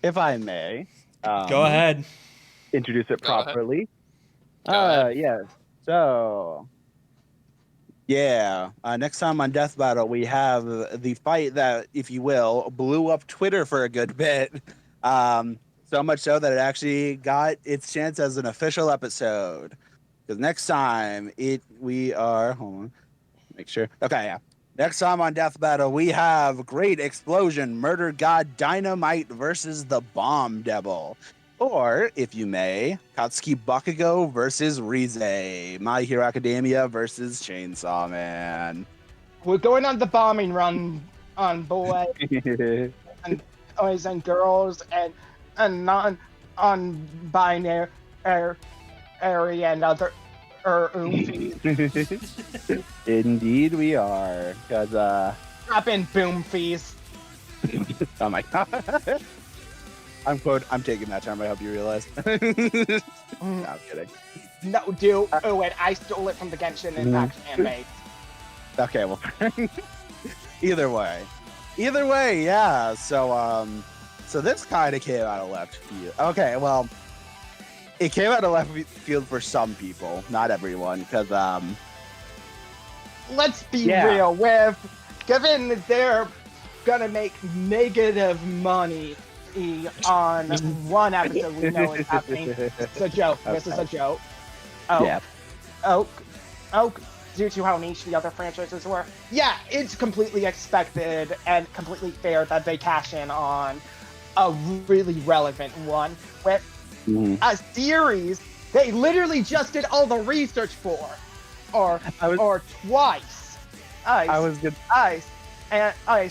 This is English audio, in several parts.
If I may, go ahead. Introduce it properly. Yeah. So, next time on Death Battle, we have the fight that, if you will, blew up Twitter for a good bit. So much so that it actually got its chance as an official episode. Because next time, hold on, make sure. Okay, yeah. Next time on Death Battle, we have Great Explosion, Murder God Dynamite versus the Bomb Devil. Or, if you may, Katsuki Bakugo versus Reze. My Hero Academia versus Chainsaw Man. We're going on the bombing run on boys and boys and girls and non-binary and other Indeed we are. Because, drop in boom fees. oh my god. I'm taking that term, I hope you realize. No, I'm kidding. No, dude. Oh, and I stole it from the Genshin Impact anime. Okay, well, either way, yeah. So this kind of came out of left field. Okay, well, it came out of left field for some people, not everyone, because let's be real. Given they're gonna make negative money on one episode, we know it's happening. It's a joke. Okay. This is a joke. Oh, due to how niche the other franchises were. Yeah, it's completely expected and completely fair that they cash in on a really relevant one with a series they literally just did all the research for, or twice. Ice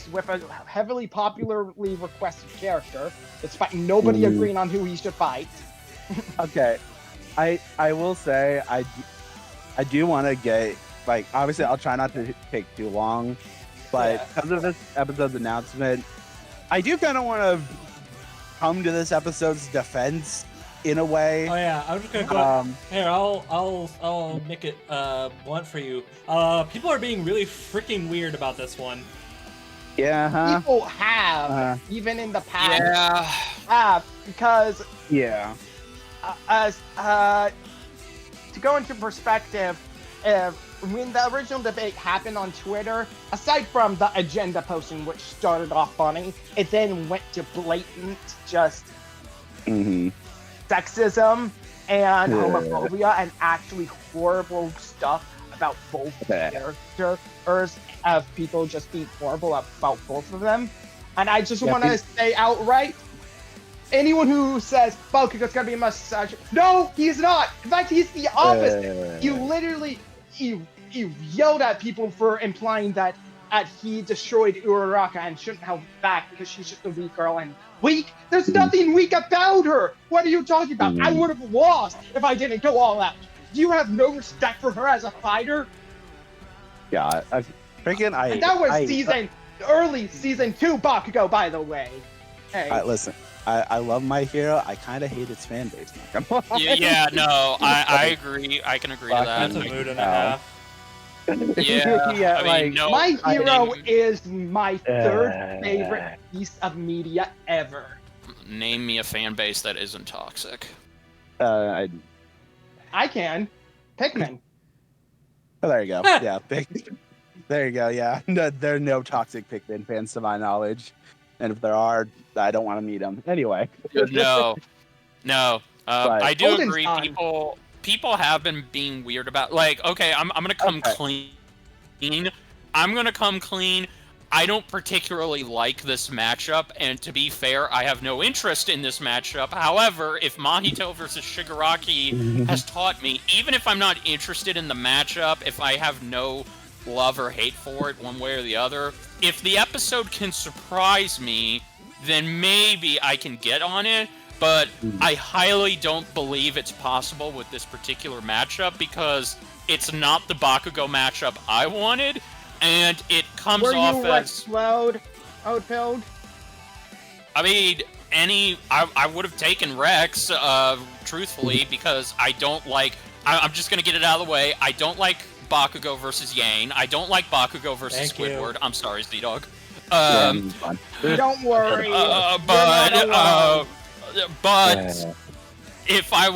with a heavily popularly requested character, despite nobody agreeing on who he should fight. Okay, I will say I do want to get, like, obviously I'll try not to take too long, but because of this episode's announcement, I do kind of want to come to this episode's defense in a way. Oh yeah, I'm just gonna go. Here, I'll make it blunt for you. People are being really freaking weird about this one. Yeah. People have, even in the past. Yeah. Have, because. Yeah. To go into perspective, when the original debate happened on Twitter, aside from the agenda posting, which started off funny, it then went to blatant just sexism and homophobia and actually horrible stuff about both characters, of people just being horrible about both of them. And I just want to say outright, anyone who says Bakugo's gonna be a misogynist, no, he's not. In fact, he's the opposite. You literally you yelled at people for implying that he destroyed Uraraka and shouldn't have back because she's just a weak girl and weak. There's nothing weak about her. What are you talking about? I would have lost if I didn't go all out. Do you have no respect for her as a fighter? Yeah, and that was early season 2 Bakugo, by the way. Hey. Listen, I love My Hero. I kind of hate its fan base. Yeah, no, I agree. I can agree to that. That's a mood and a half. Yeah, I mean, no. My Hero is my third favorite piece of media ever. Name me a fan base that isn't toxic. I can. Pikmin. Oh, there you go. Yeah, there you go. Yeah, no, there are no toxic Pikmin fans to my knowledge, and if there are, I don't want to meet them. Anyway. No. I do Golden's agree. on. People have been being weird about, like, okay, I'm gonna come clean. I'm gonna come clean. I don't particularly like this matchup, and to be fair, I have no interest in this matchup. However, if Mahito versus Shigaraki has taught me, even if I'm not interested in the matchup, if I have no love or hate for it one way or the other, if the episode can surprise me, then maybe I can get on it, but I highly don't believe it's possible with this particular matchup because it's not the Bakugo matchup I wanted, and it comes off Were you as... explode, Outfield? I mean, I would have taken Rex, truthfully, because I don't like... I'm just going to get it out of the way. I don't like Bakugo versus Yang. I don't like Bakugo versus Squidward. I'm sorry, ZDogg. Don't worry. But if I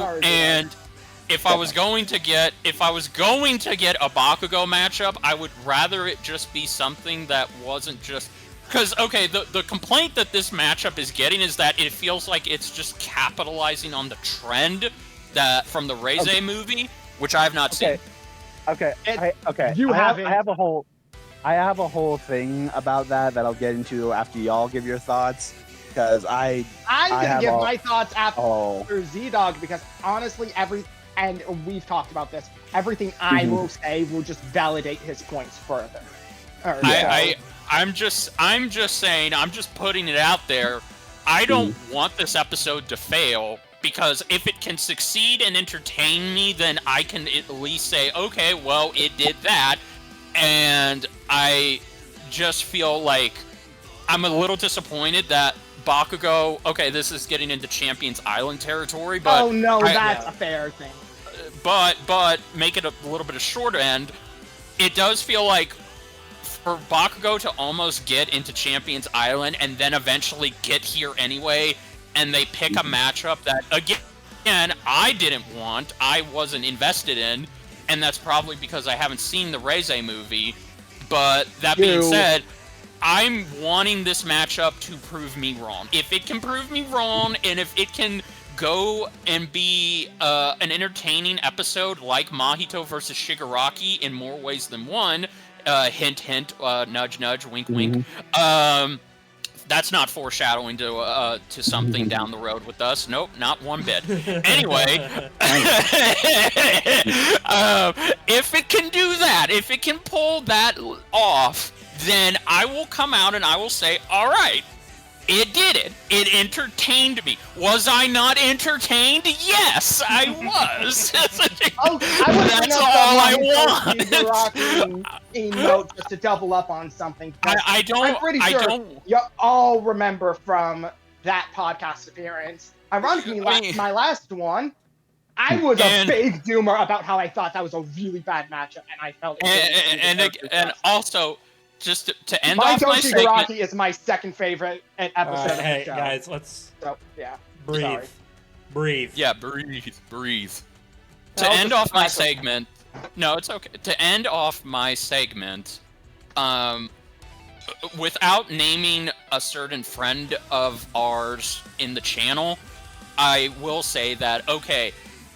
was going to get a Bakugo matchup, I would rather it just be something that wasn't just... Because, okay, the complaint that this matchup is getting is that it feels like it's just capitalizing on the trend that from the Reze movie, which I have not seen. Okay. I have a whole thing about that I'll get into after y'all give your thoughts. Because I'm gonna give my thoughts after ZDogg, because honestly, and we've talked about this, everything I will say will just validate his points further. I'm just saying, I'm just putting it out there. I don't want this episode to fail, because if it can succeed and entertain me, then I can at least say, okay, well, it did that. And I just feel like I'm a little disappointed that Bakugo, okay, this is getting into Champions Island territory, but... Oh, no, that's a fair thing. But make it a little bit of short end, it does feel like for Bakugo to almost get into Champions Island and then eventually get here anyway, and they pick a matchup that, again, I didn't want, I wasn't invested in, and that's probably because I haven't seen the Reze movie, but that being said... I'm wanting this matchup to prove me wrong. If it can prove me wrong, and if it can go and be an entertaining episode like Mahito versus Shigaraki in more ways than one, hint, hint, nudge, nudge, wink, wink, that's not foreshadowing to something down the road with us. Nope, not one bit. Anyway, if it can do that, if it can pull that off, then I will come out and I will say, all right, it did it. It entertained me. Was I not entertained? Yes, I was. That's all I want. Just to double up on something. I'm pretty sure you all remember from that podcast appearance. Ironically, my last one, I was a big doomer about how I thought that was a really bad matchup, and I felt and also... Just to end off my segment... Shigaraki is my second favorite episode of the show. Guys, let's... So, yeah. Breathe. Sorry. Breathe. Yeah, breathe. To end off my segment... No, it's okay. To end off my segment, without naming a certain friend of ours in the channel, I will say that, okay,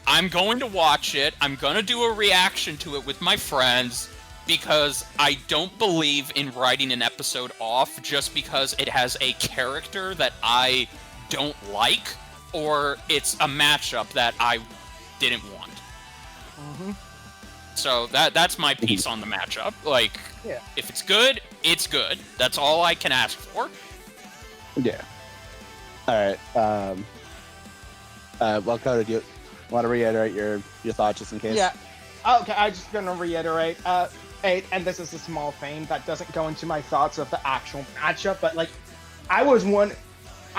I'm going to watch it, I'm going to do a reaction to it with my friends, because I don't believe in writing an episode off just because it has a character that I don't like, or it's a matchup that I didn't want. So that's my piece on the matchup. Like, if it's good, it's good. That's all I can ask for. Yeah. All right. Well, Koto, do you want to reiterate your thoughts just in case? Yeah. Okay, I'm just going to reiterate. And this is a small thing that doesn't go into my thoughts of the actual matchup, but like, I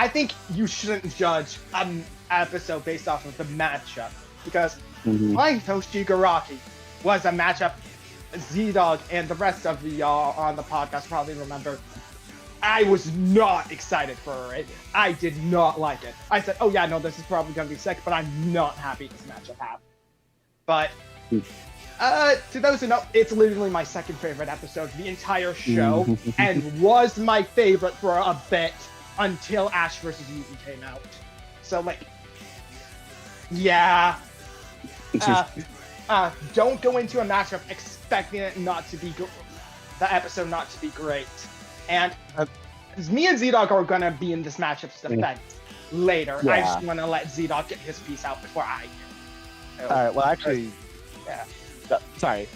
think you shouldn't judge an episode based off of the matchup, because Mahito Shigaraki was a matchup ZDogg and the rest of y'all on the podcast probably remember. I was not excited for it. I did not like it. I said, oh yeah, no, this is probably going to be sick, but I'm not happy this matchup happened. But... to those who know, it's literally my second favorite episode of the entire show, and was my favorite for a bit until Ash vs. Yugi came out. So, like, yeah. Don't go into a matchup expecting it not to be the episode not to be great. And me and ZDogg are gonna be in this matchup's defense later. Yeah. I just want to let ZDogg get his piece out before I do. All right. Well, actually, Yeah. sorry.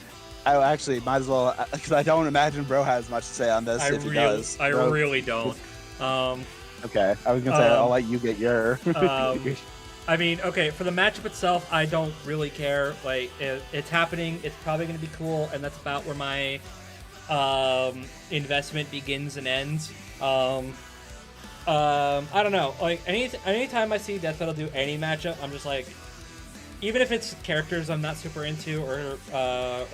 I actually might as well, because I don't imagine Bro has much to say on this. If he does. I Bro- really don't. Okay. I was gonna say I'll let you get your. I mean, okay, for the matchup itself, I don't really care. Like, it's happening. It's probably going to be cool, and that's about where my investment begins and ends. I don't know. Like, anytime I see Death Battle do any matchup, I'm just like, even if it's characters I'm not super into, or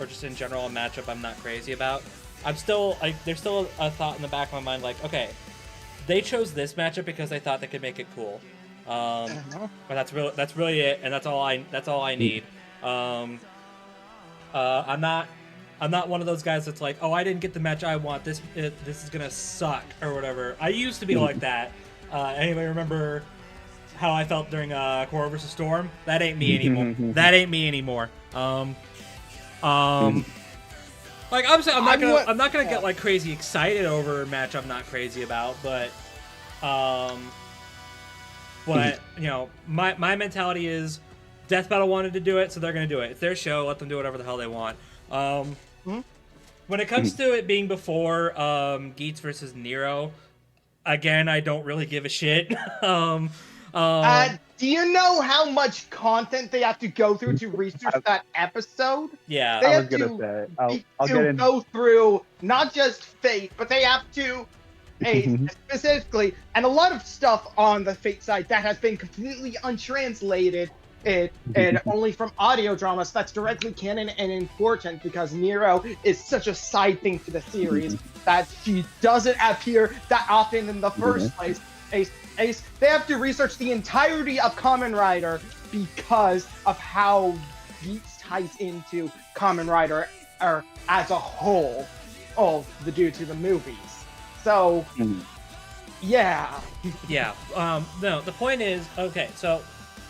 just in general a matchup I'm not crazy about, I'm still like, there's still a thought in the back of my mind, like, okay, they chose this matchup because they thought they could make it cool. But that's really it, and that's all I need. I'm not one of those guys that's like, oh, I didn't get the match I want. This is gonna suck or whatever. I used to be like that. Anybody remember how I felt during Core vs. Storm? That ain't me anymore. That ain't me anymore. Like I'm not gonna get like crazy excited over a match I'm not crazy about, but you know, my mentality is Death Battle wanted to do it, so they're gonna do it. It's their show, let them do whatever the hell they want. When it comes to it being before Geats versus Nero, again, I don't really give a shit. Do you know how much content they have to go through to research that episode? Yeah, They I was have gonna to, say I'll get in. go through not just Fate, but they have to specifically, and a lot of stuff on the Fate side that has been completely untranslated and only from audio dramas that's directly canon and important because Nero is such a side thing to the series that she doesn't appear that often in the first place. Ace, they have to research the entirety of Kamen Rider because of how Geats ties into Kamen Rider as a whole, due to the movies. So, yeah. Yeah. No, the point is, okay, so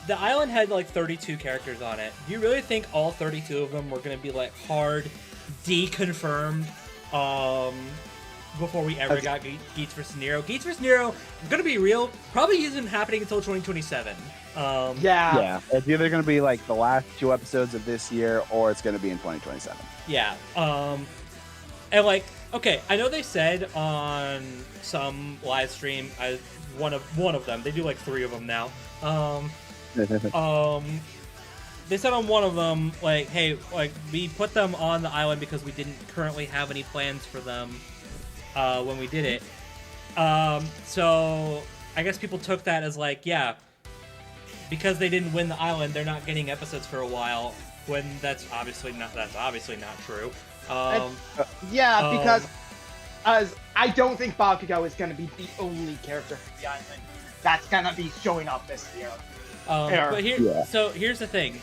the island had like 32 characters on it. Do you really think all 32 of them were going to be like hard deconfirmed before we ever got Geats vs. Nero? Geats vs. Nero, I'm going to be real, probably isn't happening until 2027. Yeah. It's either going to be like the last 2 episodes of this year, or it's going to be in 2027. Yeah. And like, okay, I know they said on some live stream, one of them, they do like 3 of them now. They said on one of them, like, hey, like, we put them on the island because we didn't currently have any plans for them when we did it. So I guess people took that as like, yeah, because they didn't win the island, they're not getting episodes for a while. When that's obviously not true. Because as I don't think Bakugo is going to be the only character for the island that's going to be showing up this year. But so here's the thing.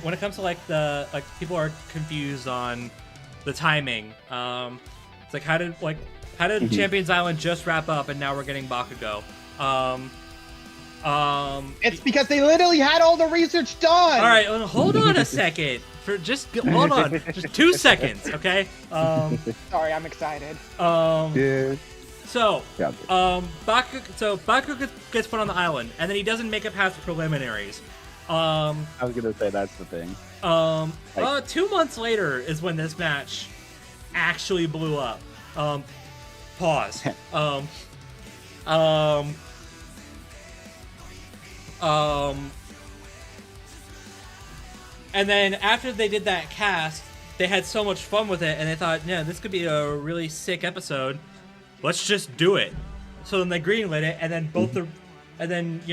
When it comes to like people are confused on the timing. It's like how did Champions Island just wrap up and now we're getting Bakugo? It's because they literally had all the research done. All right, hold on a second. Hold on, just 2 seconds, okay? Sorry, I'm excited. So, Bakugo gets put on the island, and then he doesn't make it past the preliminaries. I was gonna say that's the thing. 2 months later is when this match actually blew up. Pause. And then after they did that cast, they had so much fun with it, and they thought, yeah, this could be a really sick episode. Let's just do it. So then they greenlit it, and then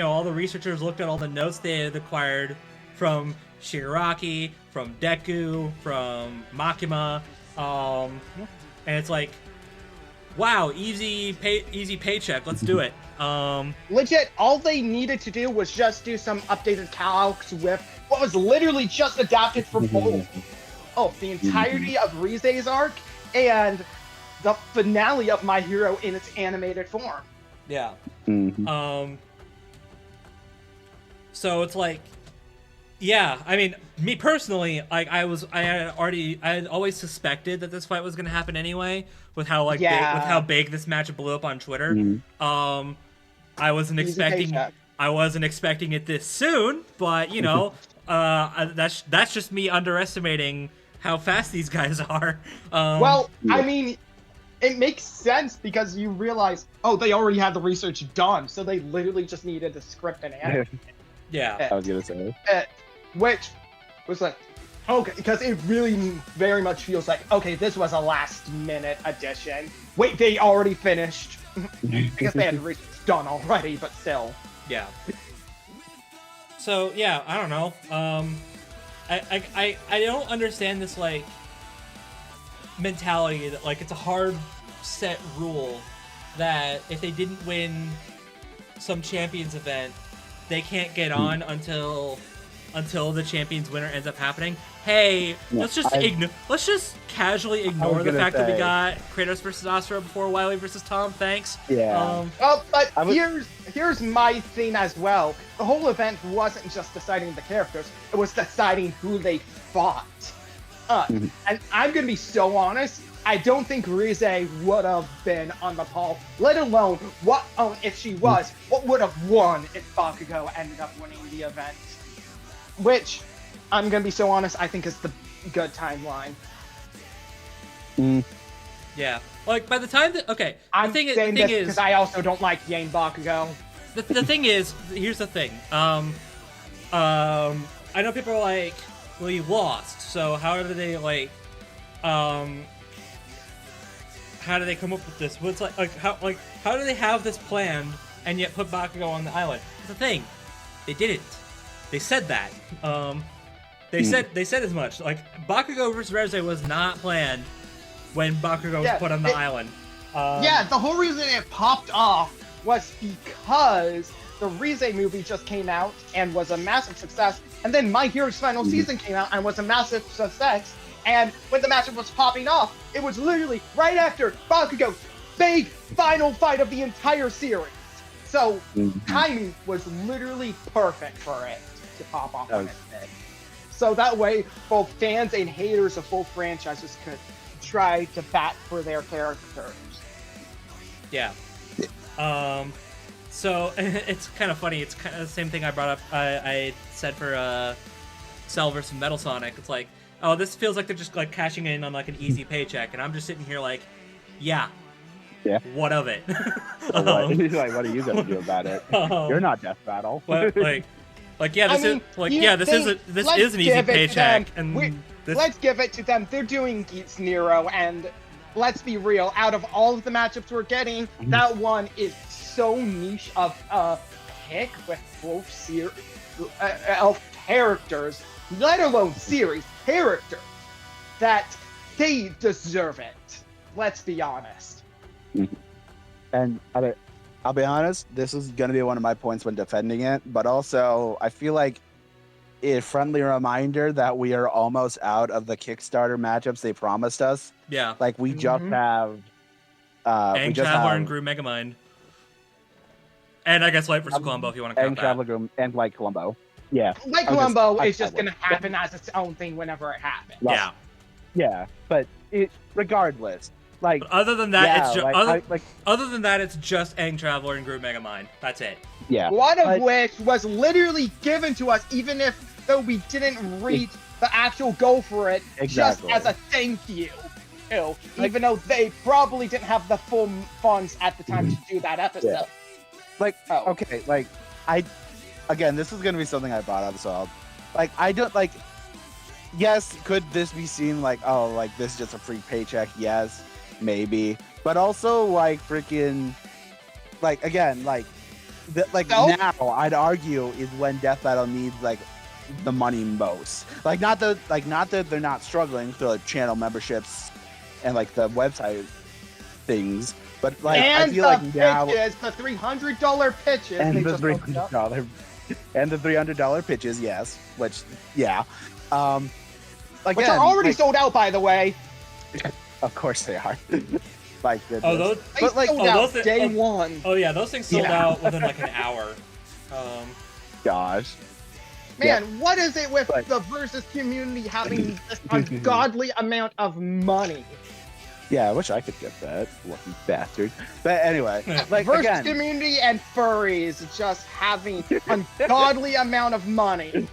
all the researchers looked at all the notes they had acquired from Shigaraki, from Deku, from Makima, and it's like, wow, easy paycheck. Let's do it. Legit, all they needed to do was just do some updated calcs with what was literally just adapted from both. The entirety of Reze's arc and the finale of My Hero in its animated form. Yeah. So it's like, Yeah, I mean, me personally, like I had always suspected that this fight was gonna happen anyway, with how Yeah. big this match blew up on Twitter. Mhm. I wasn't Easy expecting paycheck. it this soon, but that's just me underestimating how fast these guys are. Well, I Yeah. mean, it makes sense because you realize, oh, they already had the research done, so they literally just needed the script and animate yeah, I was gonna say. it, which was like, okay, because it really very much feels like, okay, this was a last minute addition. Wait, they already finished. I guess they had the research done already, but still. yeah. So yeah, I don't know. I don't understand this like mentality that like it's a hard set rule that if they didn't win some champions event, they can't get on until the champions winner ends up happening. Hey, Yeah, let's just casually ignore the gonna fact that we say- got Kratos versus Asura before Wily versus Tom. Thanks. Yeah. Oh, but I would- here's my thing as well. The whole event wasn't just deciding the characters; it was deciding who they fought. Mhm. And I'm gonna be so honest. I don't think Reze would have been on the pole, let alone what. Oh, if she was, what would have won if Bakugo ended up winning the event? Which, I'm gonna be so honest, I think is the good timeline. Yeah. Like by the time that I'm the thing saying this is because I also don't like Yang Bakugo. the thing is, here's the thing. I know people are like, well, you lost, so how do they like, how do they come up with this? What's how do they have this planned and yet put Bakugo on the island? That's the thing. They didn't. They said that. They said as much. Like Bakugo versus Reze was not planned when Bakugo was put on the island. Yeah, the whole reason it popped off was because the Reze movie just came out and was a massive success, and then My Hero's final season came out and was a massive success. And when the matchup was popping off, it was literally right after Bakugo's big final fight of the entire series. So timing was literally perfect for it to pop off when it did. So that way, both fans and haters of both franchises could try to bat for their characters. Yeah. So it's kind of funny. It's kind of the same thing I brought up. I said for Cell versus Metal Sonic. It's like, oh, this feels like they're just like cashing in on like an easy paycheck, and I'm just sitting here like, yeah. What of it? So what? Like, what are you gonna do about it? You're not Death Battle. Well, like yeah, this is like yeah, this is an easy paycheck, and let's give it to them. They're doing Geats Nero, and let's be real. Out of all of the matchups we're getting, that one is so niche of a pick with both of characters, let alone series characters, that they deserve it. Let's be honest. And I'll be honest, this is going to be one of my points when defending it, but also I feel like a friendly reminder that we are almost out of the Kickstarter matchups they promised us. Yeah. Like we just have Aang Traveler and Gru Megamind. And I guess Light versus Columbo if you want to count and that. Traveler and Light Columbo. Yeah. Like Columbo is just going to happen as its own thing whenever it happens. Yeah. Yeah, but regardless, like but other than that, yeah, other than that, it's just Aang Traveler and Gru Megamind. That's it. Yeah. One of which was literally given to us, even though we didn't reach the actual goal for it, Exactly. just as a thank you. Even though they probably didn't have the full funds at the time to do that episode. Yeah. Like, okay, like again, this is gonna be something I brought up, so I don't like. Yes, could this be seen like, oh, like this is just a free paycheck? Yes, maybe, but also like freaking, like again, like, now I'd argue is when Death Battle needs like the money most. Like not that they're not struggling for like channel memberships and like the website things, but like and I feel like now the $300 pitches, and they the just opened up. $300 pitches, yes, which again, Which are already sold out, by the way. Of course they are. My goodness. Oh, those They sold out day one. Oh yeah, those things sold out within like an hour. Gosh. Man, what is it with But- the versus community having this ungodly amount of money? Yeah, I wish I could get that, lucky bastard. But anyway, like Versus again, community and furries just having ungodly amount of money.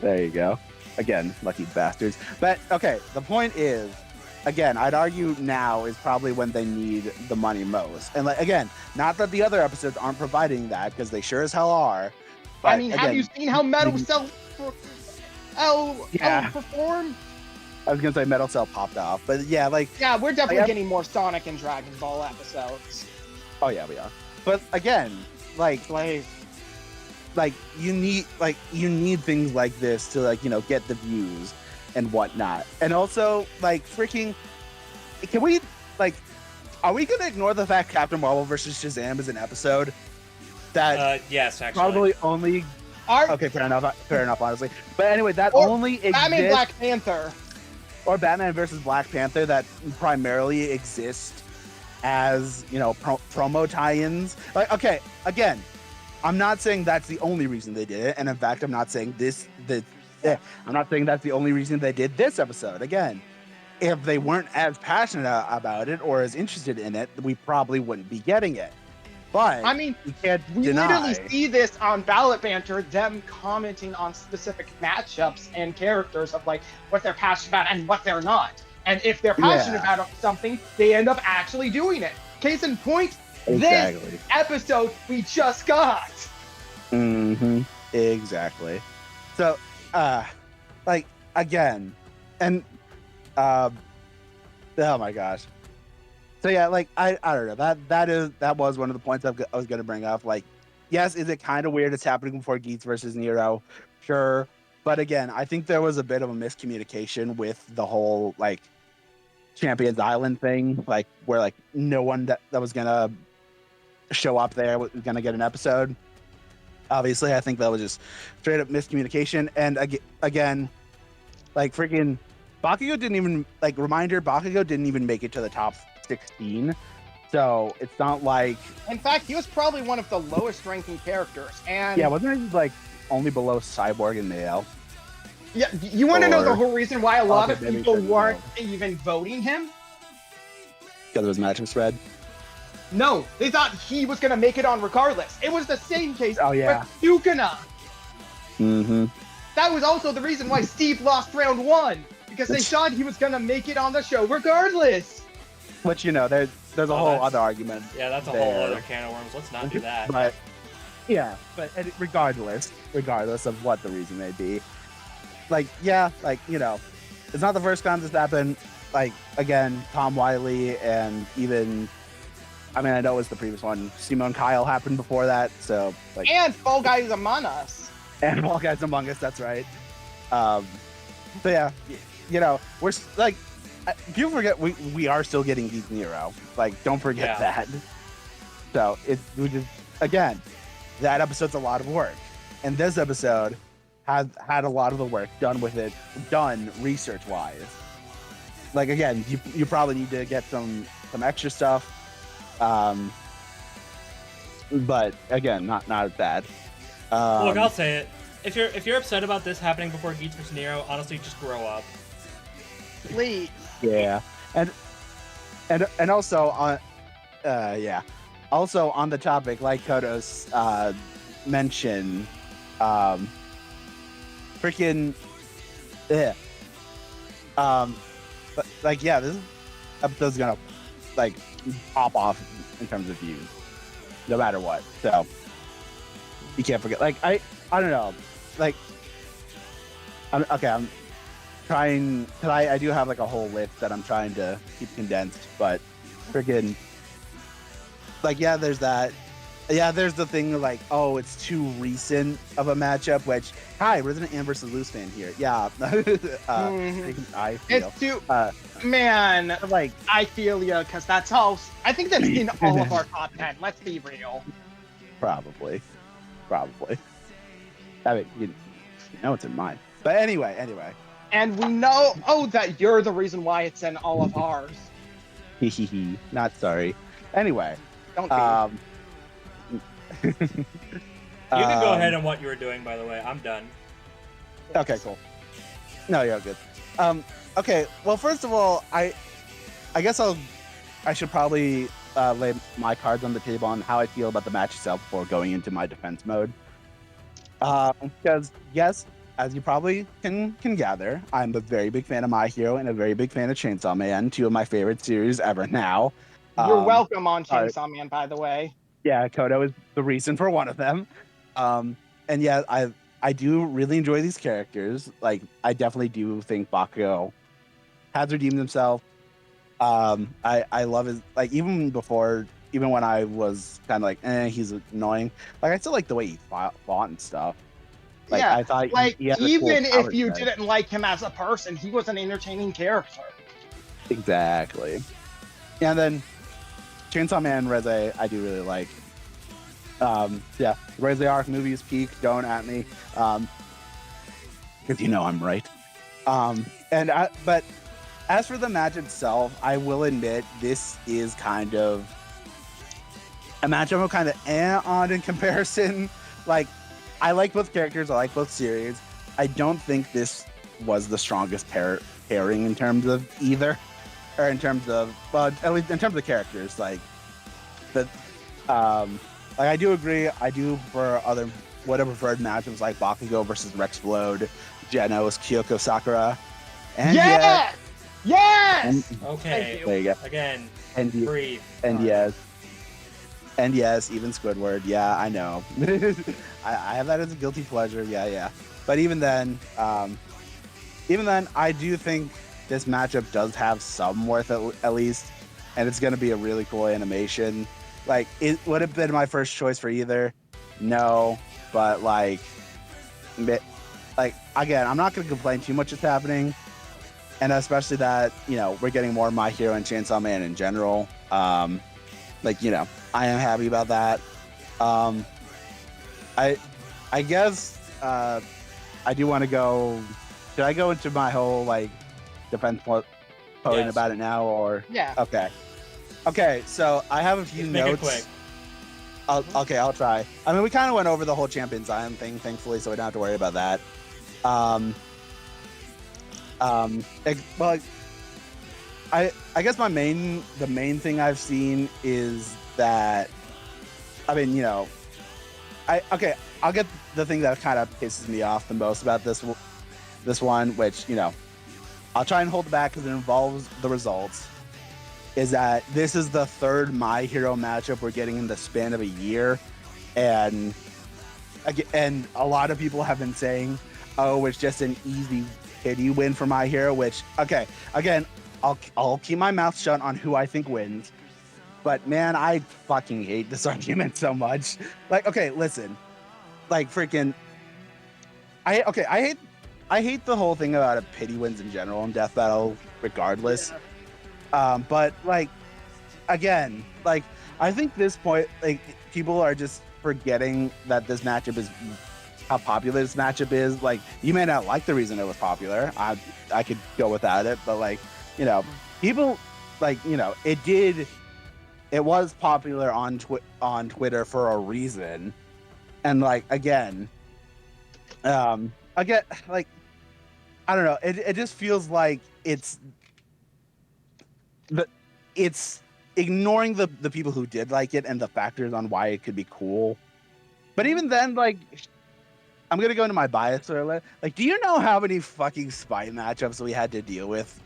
there you go. Again, lucky bastards. But okay, the point is, again, I'd argue now is probably when they need the money most. And like again, not that the other episodes aren't providing that, because they sure as hell are. But I mean, have you seen how Metal Cell Yeah. perform? I was gonna say Metal Cell popped off, but yeah, like Yeah, we're definitely Like, getting more Sonic and Dragon Ball episodes. oh yeah, we are. But again, like you need things like this to like, you know, get the views and whatnot. And also like freaking, can we like, are we gonna ignore the fact Captain Marvel versus Shazam is an episode that Yes, actually. probably only okay, fair enough, honestly. But anyway, that Or only Batman exists, Black Panther. or Batman versus Black Panther, that primarily exist as, you know, promo tie-ins. Like, okay, again, I'm not saying that's the only reason they did it, and in fact, I'm not saying I'm not saying that's the only reason they did this episode. Again, if they weren't as passionate about it or as interested in it, we probably wouldn't be getting it. But I mean, you can't we deny. literally see this on Ballot Banter, them commenting on specific matchups and characters of like what they're passionate about and what they're not. And if they're passionate about something, they end up actually doing it. Case in point, Exactly. this episode we just got. Mm-hmm. Exactly. So, like again, and oh my gosh. So yeah, like I don't know, that was one of the points I was gonna bring up. Like, yes, is it kind of weird it's happening before Geats versus Nero? Sure, but again, I think there was a bit of a miscommunication with the whole like Champions Island thing, like where like no one that was gonna show up there was gonna get an episode. Obviously, I think that was just straight up miscommunication. And again, like freaking Bakugo didn't even Bakugo didn't even make it to the top 16. So it's not like, In fact, he was probably one of the lowest ranking characters. And yeah, wasn't it like only below Cyborg and Nail? yeah, you want to know the Or- whole reason why a lot Okay, of maybe people shouldn't weren't even voting him? Because it was matchup spread. No, they thought he was gonna make it on regardless. It was the same case Oh, yeah. with Yukina. Mm-hmm. That was also the reason why Steve lost round 1, because they thought he was gonna make it on the show regardless. Which, you know, there's a whole that's- other argument. Yeah, that's a whole there. other can of worms. Let's not do that. But yeah, but regardless of what the reason may be, like, yeah, like, you know, it's not the first time this happened. Like, again, Tom Wiley, and even, I mean, I know it was the previous one, Simone Kyle happened before that, so like, And Fall Guys Among Us. and All Guys Among Us, that's right. So yeah, you know, we're like, people forget we are still getting Geek Nero. Like, don't forget that. So we just, again, that episode's a lot of work, and this episode had a lot of the work done research wise. Like, again, you probably need to get some extra stuff, but again, not as bad. Look, I'll say it. If you're upset about this happening before Geats vs. Nero, honestly, just grow up. Please. Yeah, and also on, also on the topic, like Koto's mentioned, freaking, yeah, but like, yeah, this episode's gonna like pop off in terms of views, no matter what. So you can't forget. Like, I don't know, like, I'm trying, because I do have like a whole list that I'm trying to keep condensed, but freaking, like, yeah, there's that. Yeah, there's the thing like, oh, it's too recent of a matchup, which, hi, Resident Evil versus Loose fan here. Yeah. I feel. It's too... man, like, I feel ya, because that's all... I think that's in all of our top 10, let's be real. Probably. I mean, you know it's in mine. But anyway. And we know, that you're the reason why it's in all of ours. Not sorry. Anyway. Don't be. You can go ahead on what you were doing, by the way. I'm done. Okay, cool. No, you're good. Okay, well, first of all, I guess I should probably lay my cards on the table on how I feel about the match itself before going into my defense mode. Because yes, as you probably can gather, I'm a very big fan of My Hero and a very big fan of Chainsaw Man, two of my favorite series ever now. You're Um, welcome on Chainsaw Man, by the way. yeah, Koto is the reason for one of them. And yeah, I do really enjoy these characters. Like, I definitely do think Bakugo has redeemed himself. I love his, like, even when I was kind of like, he's annoying. Like, I still like the way he fought and stuff. Like, Yeah, I thought like he had a cool even power if you set. didn't like him as a person, he was an entertaining character. Exactly. And then Chainsaw Man and Reze, I do really like. Yeah, Reze arc movies peak, going at me. Because you know I'm right. But as for the match itself, I will admit this is kind of a match I'm kind of on in comparison. Like, I like both characters, I like both series. I don't think this was the strongest pairing in terms of either, or in terms of, well, at least in terms of characters. Like, like, I do agree. I do prefer what I preferred matchups like Bakugo versus Rexplode, Genos, Kyoko Sakura, and Yes! Yes! And, Okay. there you go. Again, And breathe. And Alright. yes, even Squidward. Yeah, I know. I have that as a guilty pleasure. Yeah. But even then, I do think this matchup does have some worth at least, and it's going to be a really cool animation. Like, it would have been my first choice for either. No, but like again, I'm not going to complain too much it's happening, and especially that, you know, we're getting more My Hero and Chainsaw Man in general. Like, you know, I am happy about that. I guess I do want to go. Should I go into my whole like defense podium Yes. about it now, or Yeah. Okay, so I have a few Just make it notes. quick. I'll try. I mean, we kind of went over the whole Champion Zion thing, thankfully, so we don't have to worry about that. Well, I guess the main thing I've seen is that, I mean, you know, I'll get the thing that kind of pisses me off the most about this one, which, you know, I'll try and hold it back because it involves the results. Is that this is the third My Hero matchup we're getting in the span of a year, and a lot of people have been saying, "Oh, it's just an easy pity win for My Hero." Which, okay, again, I'll keep my mouth shut on who I think wins, but man, I fucking hate this argument so much. Like, okay, listen, like freaking, I hate the whole thing about a pity wins in general in Death Battle, regardless. Yeah. But like, again, like, I think this point, like, people are just forgetting that this matchup is how popular this matchup is. Like, you may not like the reason it was popular. I could go without it, but like, you know, people, like, you know, it was popular on Twitter for a reason. And like, again, like, I don't know, it just feels like it's ignoring the people who did like it and the factors on why it could be cool. But even then, like, I'm gonna go into my bias earlier. Like, do you know how many fucking spy matchups we had to deal with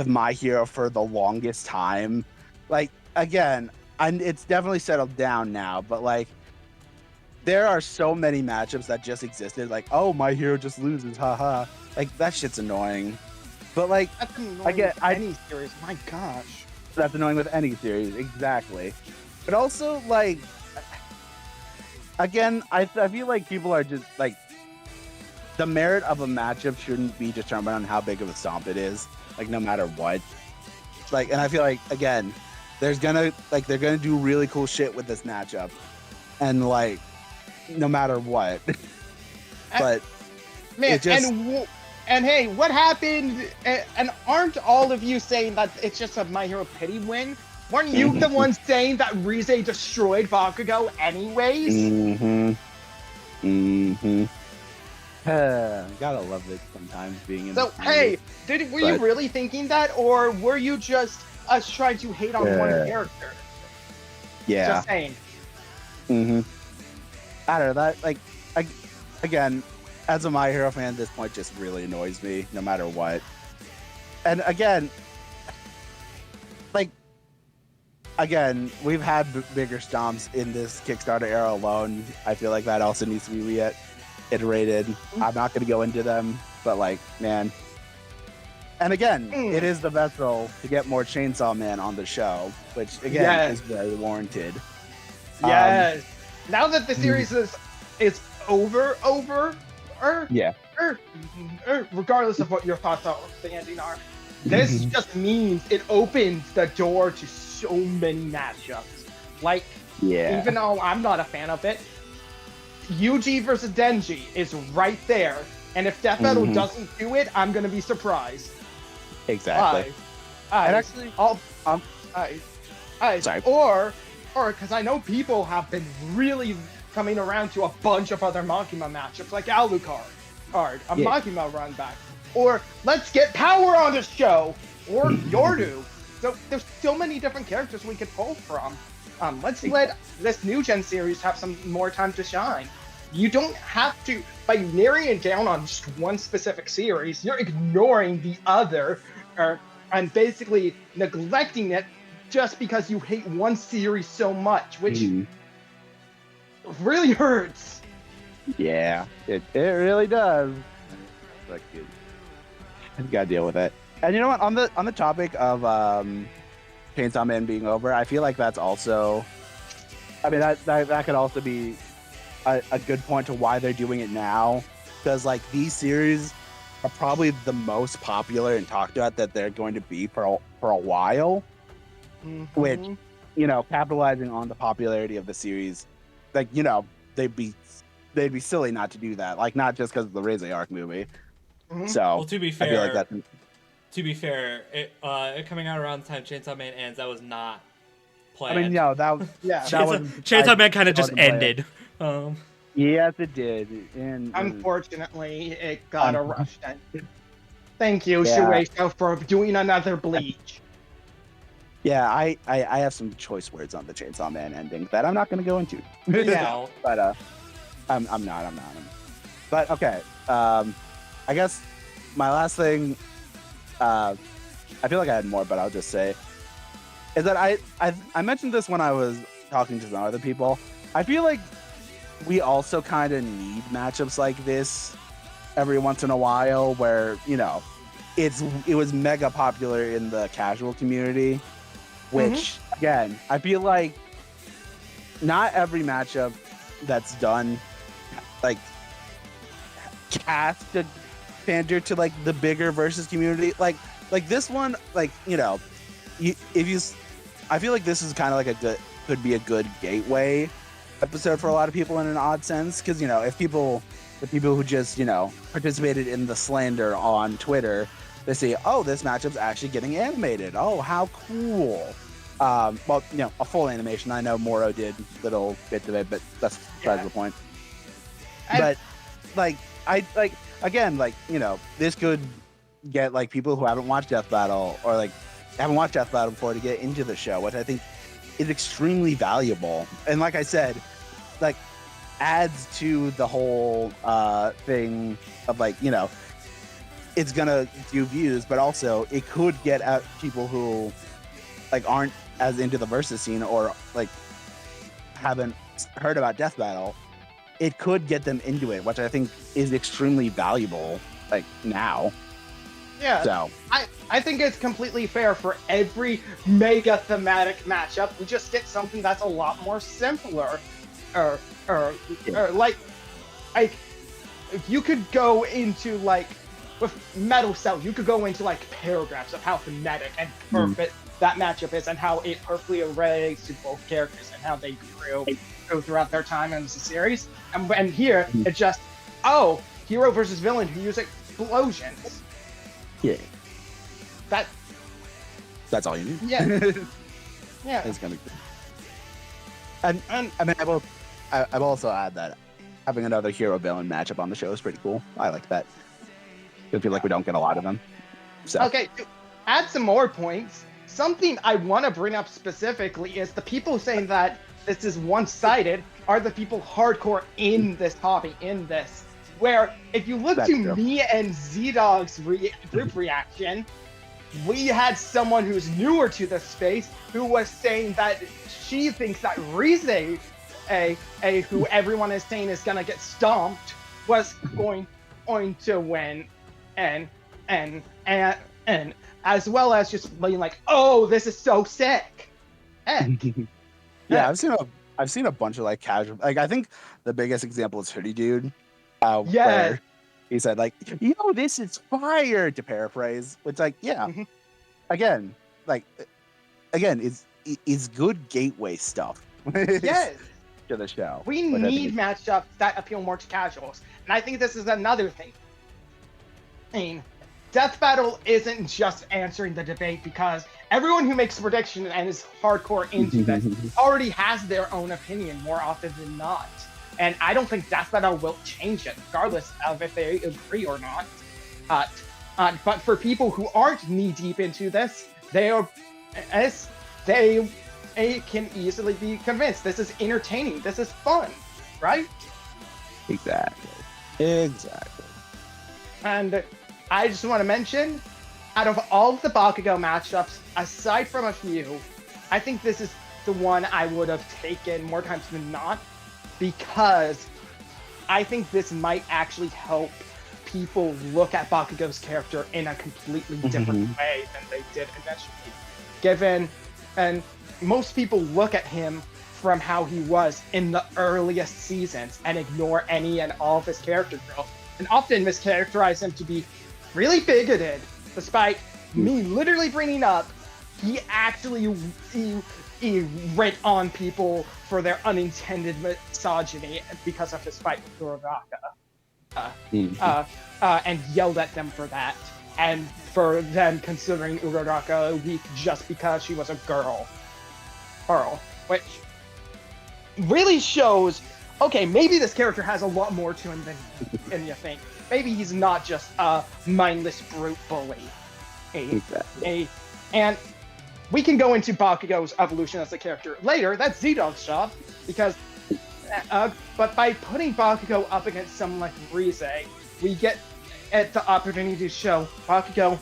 My Hero for the longest time? Like, again, it's definitely settled down now, but like, there are so many matchups that just existed. Like, oh, My Hero just loses, haha. Like, that shit's annoying. But like, That's annoying with any series. My gosh. that's annoying with any series, exactly. But also, like, again, I feel like people are just like, the merit of a matchup shouldn't be determined on how big of a stomp it is, like, no matter what. Like, and I feel like, again, they're gonna do really cool shit with this matchup, and like, no matter what. But Man, it just, and hey, what happened? And aren't all of you saying that it's just a My Hero pity win? Weren't you the ones saying that Reze destroyed Bakugo anyways? Gotta love it sometimes being in. So this hey, movie. were you But- really thinking that, or were you just us trying to hate on one character? Yeah. Just saying. I don't know that again, as a My Hero fan, this point just really annoys me no matter what. And again, we've had bigger stomps in this Kickstarter era alone. I feel like that also needs to be reiterated. I'm not going to go into them, but man. And again, it is the vessel to get more Chainsaw Man on the show, which again is very warranted. Yes. Now that the series is over, regardless of what your thoughts on the ending are, this just means it opens the door to so many matchups. Even though I'm not a fan of it, Yuji versus Denji is right there. And if Death Battle doesn't do it, I'm gonna be surprised. Exactly. Sorry. Or because I know people have been really coming around to a bunch of other Makima matchups, like Alucard, Makima run back. Or let's get Power on the show, or Yordu. So there's so many different characters we could pull from. Let's let this new gen series have some more time to shine. You don't have to, by narrowing it down on just one specific series, you're ignoring the other, and basically neglecting it just because you hate one series so much, which really hurts. Yeah, it really does. You gotta deal with it. And you know what? On the topic of Chainsaw Man being over, I feel like that's also, that could also be a good point to why they're doing it now, because these series are probably the most popular and talked about that they're going to be for a while. Which, capitalizing on the popularity of the series, they'd be silly not to do that. Not just because of the Reze arc movie. So, well, to be fair, I feel like that's... it coming out around the time Chainsaw Man ends, that was not planned. No, that Chainsaw Man kind of just ended. Yes, it did. And unfortunately, it got a rush end. Thank you, Shueisha, for doing another Bleach. Yeah, I have some choice words on the Chainsaw Man ending that I'm not going to go into. Yeah. But I'm not. But okay, I guess my last thing, I feel like I had more, but I'll just say, is that I mentioned this when I was talking to some other people. I feel like we also kind of need matchups like this every once in a while where, it was mega popular in the casual community, which, again, I feel like not every matchup that's done, cast to pander to, the bigger versus community. Like this one, I feel like this is kind of could be a good gateway episode for a lot of people in an odd sense, because, if people who just, participated in the slander on Twitter, they say, oh, this matchup's actually getting animated. Oh, how cool. Well, a full animation. I know Moro did little bits of it, but that's besides the point. But this could get people who haven't watched Death Battle or haven't watched Death Battle before to get into the show, which I think is extremely valuable. And like I said, adds to the whole thing of it's gonna do views, but also it could get at people who aren't as into the versus scene or haven't heard about Death Battle. It could get them into it, which I think is extremely valuable now. Yeah. So I think it's completely fair for every mega thematic matchup. We just get something that's a lot more simpler. If you could go into with Metal Cell, you could go into paragraphs of how thematic and perfect that matchup is, and how it perfectly relates to both characters and how they grew throughout their time in the series. And here it's just, hero versus villain who use explosions. Yeah. That's all you need. Yeah. Yeah. It's gonna. And I will also add that having another hero villain matchup on the show is pretty cool. I like that. I feel like we don't get a lot of them. So. Okay, to add some more points, something I want to bring up specifically is the people saying that this is one-sided are the people hardcore in this hobby, in this. Where, if you look That's to true. me and ZDogg's group reaction, we had someone who's newer to the space who was saying that she thinks that Reze, who everyone is saying is gonna get stomped, was going to win, and as well as just being like, oh, this is so sick. Yeah, I've seen a bunch of like casual, like I think the biggest example is Hoodie Dude, Yes. where he said like, "Yo, this is fire," to paraphrase, which like, yeah, Mhm. again, is good gateway stuff. Yes. To the show. We Which I think need is- matchups that appeal more to casuals. And I think this is another thing. I mean, Death Battle isn't just answering the debate because everyone who makes a prediction and is hardcore into this already has their own opinion more often than not. And I don't think Death Battle will change it, regardless of if they agree or not. But for people who aren't knee-deep into this, they can easily be convinced this is entertaining, this is fun, right? Exactly. And I just want to mention, out of all of the Bakugo matchups, aside from a few, I think this is the one I would have taken more times than not, because I think this might actually help people look at Bakugo's character in a completely different way than they did initially. Given, and most people look at him from how he was in the earliest seasons and ignore any and all of his character growth, and often mischaracterize him to be really bigoted, despite me literally bringing up he actually he went on people for their unintended misogyny because of his fight with Uraraka, and yelled at them for that, and for them considering Uraraka weak just because she was a girl, which really shows, okay, maybe this character has a lot more to him than you think. Maybe he's not just a mindless brute bully. And we can go into Bakugo's evolution as a character later. That's ZDogg's job, because but by putting Bakugo up against someone like Reze, we get at the opportunity to show Bakugo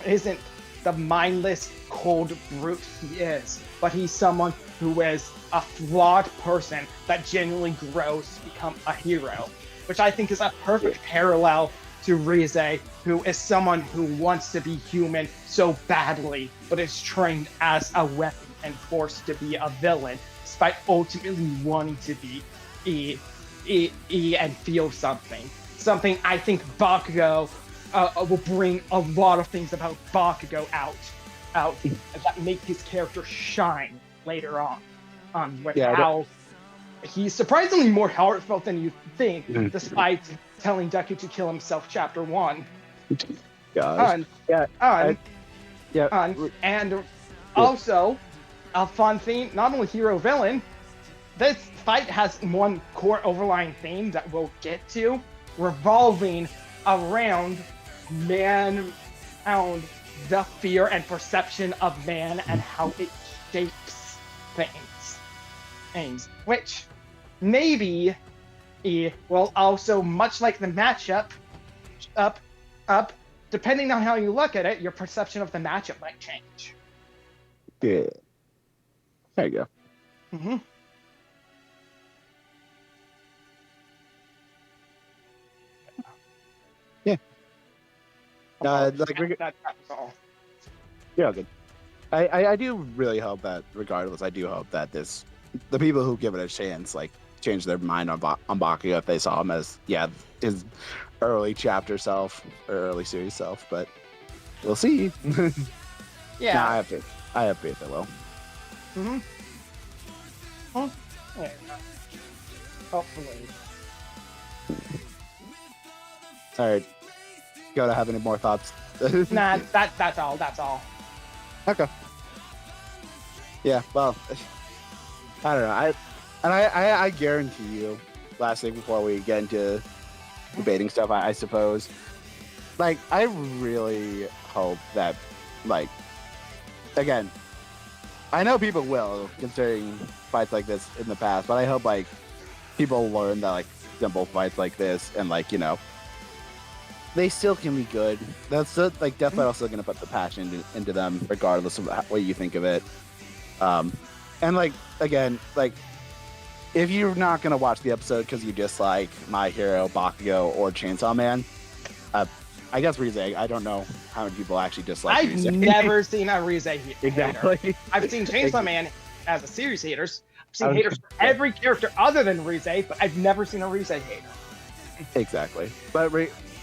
isn't the mindless, cold brute he is, but he's someone who is a flawed person that genuinely grows to become a hero, which I think is a perfect parallel to Reze, who is someone who wants to be human so badly, but is trained as a weapon and forced to be a villain, despite ultimately wanting to be and feel something. Something I think Bakugo will bring a lot of things about Bakugo out that make his character shine later on. With how he's surprisingly more heartfelt than you think, despite telling Deku to kill himself, Chapter 1. And also, a fun theme, not only hero-villain, this fight has one core overlying theme that we'll get to, revolving around the fear and perception of man and how it shapes things, which maybe will also, much like the matchup, depending on how you look at it, your perception of the matchup might change. Yeah. There you go. Mm-hmm. Yeah. That's all. Yeah, good. I do really hope that, regardless, I do hope that the people who give it a chance, like, change their mind on Bakugo if they saw him as, his early chapter self, or early series self, but we'll see. Yeah. Nah, I have faith it will. Mm-hmm. Huh? Yeah. Hopefully. Alright. Gotta have any more thoughts? Nah, that's all. Okay. Yeah, well, I don't know. I guarantee you, last thing before we get into debating stuff, I suppose. Like, I really hope that, like, again, I know people will, considering fights like this in the past, but I hope, like, people learn that, like, simple fights like this and, like, you know, they still can be good. That's still, like, Death Battle's still gonna put the passion into them, regardless of what you think of it. And, like, again, like, if you're not gonna watch the episode because you dislike My Hero, Bakugo, or Chainsaw Man, I guess Reze. I don't know how many people actually dislike I've Reze. never seen a Reze hater. Exactly. I've seen Chainsaw Man as a series haters. I've seen I was- haters for every character other than Reze, but I've never seen a Reze hater. Exactly. But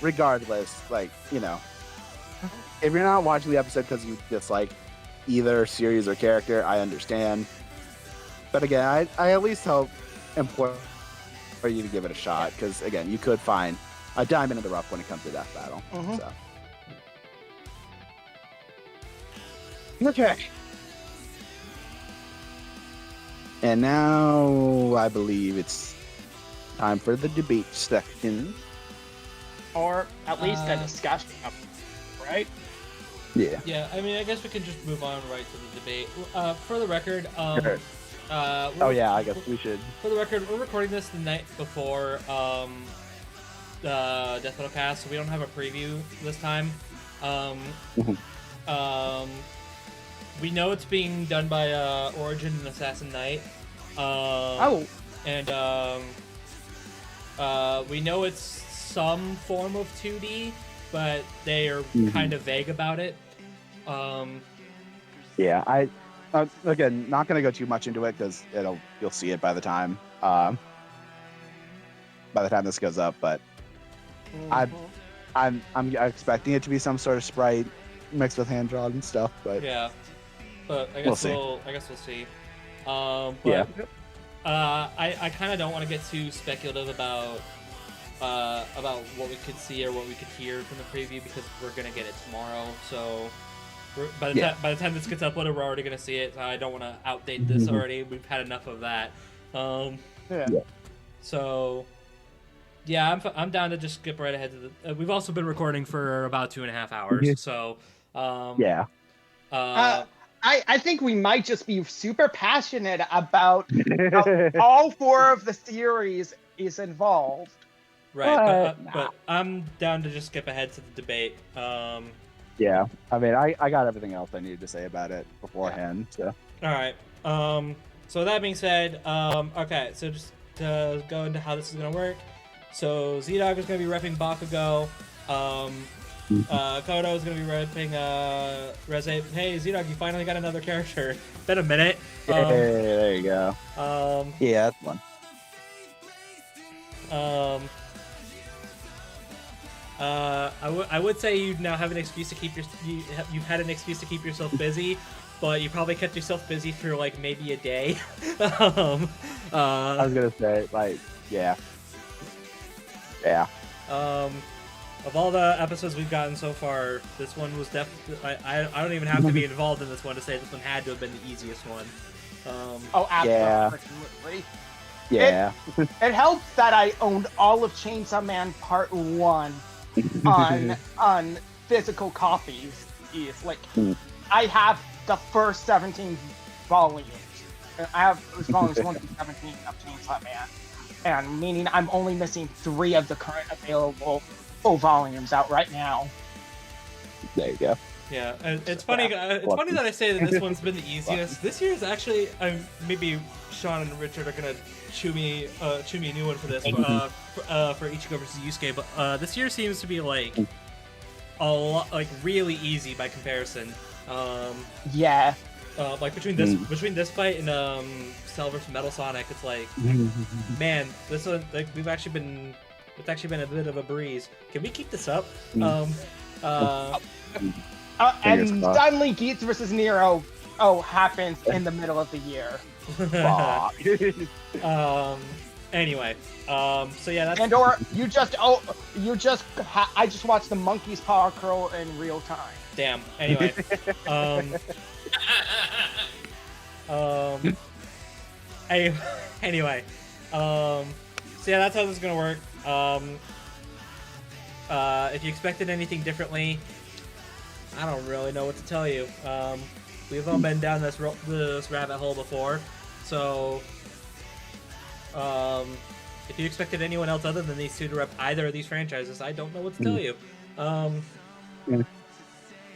regardless, like, you know, if you're not watching the episode because you dislike either series or character, I understand. But again, I at least hope important for you to give it a shot because, again, you could find a diamond in the rough when it comes to Death Battle. Mhm. So. Okay. And now I believe it's time for the debate section. Or at least a discussion, right? Yeah. Yeah, I mean, I guess we can just move on right to the debate. For the record, Sure. Oh yeah, I guess we should. For the record, we're recording this the night before the Death Battle cast, so we don't have a preview this time. We know it's being done by Origin and Assassin Knight. And we know it's some form of 2D, but they are kind of vague about it. Yeah, I again not gonna go too much into it because you'll see it by the time this goes up. But I'm expecting it to be some sort of sprite mixed with hand drawn and stuff. But Yeah, but I guess we'll see. Yeah. I kind of don't want to get too speculative about what we could see or what we could hear from the preview because we're gonna get it tomorrow. So by the time this gets uploaded, we're already gonna see it. So I don't want to outdate this already. We've had enough of that. So yeah, I'm down to just skip right ahead to the. We've also been recording for about 2.5 hours. So yeah. I think we might just be super passionate about how all 4 of the series is involved. Right, but I'm down to just skip ahead to the debate. Yeah, I mean, I got everything else I needed to say about it beforehand. So. All right. So that being said, okay. So just to go into how this is gonna work. So ZDogg is gonna be repping Bakugo. Koto is gonna be repping Reze. Hey ZDogg, you finally got another character. Been a minute. Hey, there you go. Yeah, that's one. I would say you now have an excuse to keep you've had an excuse to keep yourself busy, but you probably kept yourself busy for like maybe a day. I was gonna say, like, yeah. Of all the episodes we've gotten so far, this one was definitely. I don't even have to be involved in this one to say this one had to have been the easiest one. Absolutely. Yeah. It helps that I owned all of Chainsaw Man Part 1 on physical copies. Like, I have the first 17 volumes. I have volumes 1 through 17 of Chainsaw Man. And meaning I'm only missing 3 of the current available volumes out right now. There you go. Yeah, and it's funny. It's funny that I say that this one's been the easiest. This year's actually, maybe Sean and Richard are gonna chew me a new one for this for Ichigo versus Yusuke. But this year seems to be like a lot, like really easy by comparison. Yeah. Like between this fight and Cell versus Metal Sonic, it's like, man, this one like it's actually been a bit of a breeze. Can we keep this up? And suddenly Geats versus Nero happens in the middle of the year. Anyway, so yeah, that's. And or I just watched the Monkey's Power Curl in real time. Damn. Anyway, anyway, So yeah, that's how this is gonna work. If you expected anything differently, I don't really know what to tell you. We've all been down this rabbit hole before, so if you expected anyone else other than these two to rep either of these franchises, I don't know what to tell you.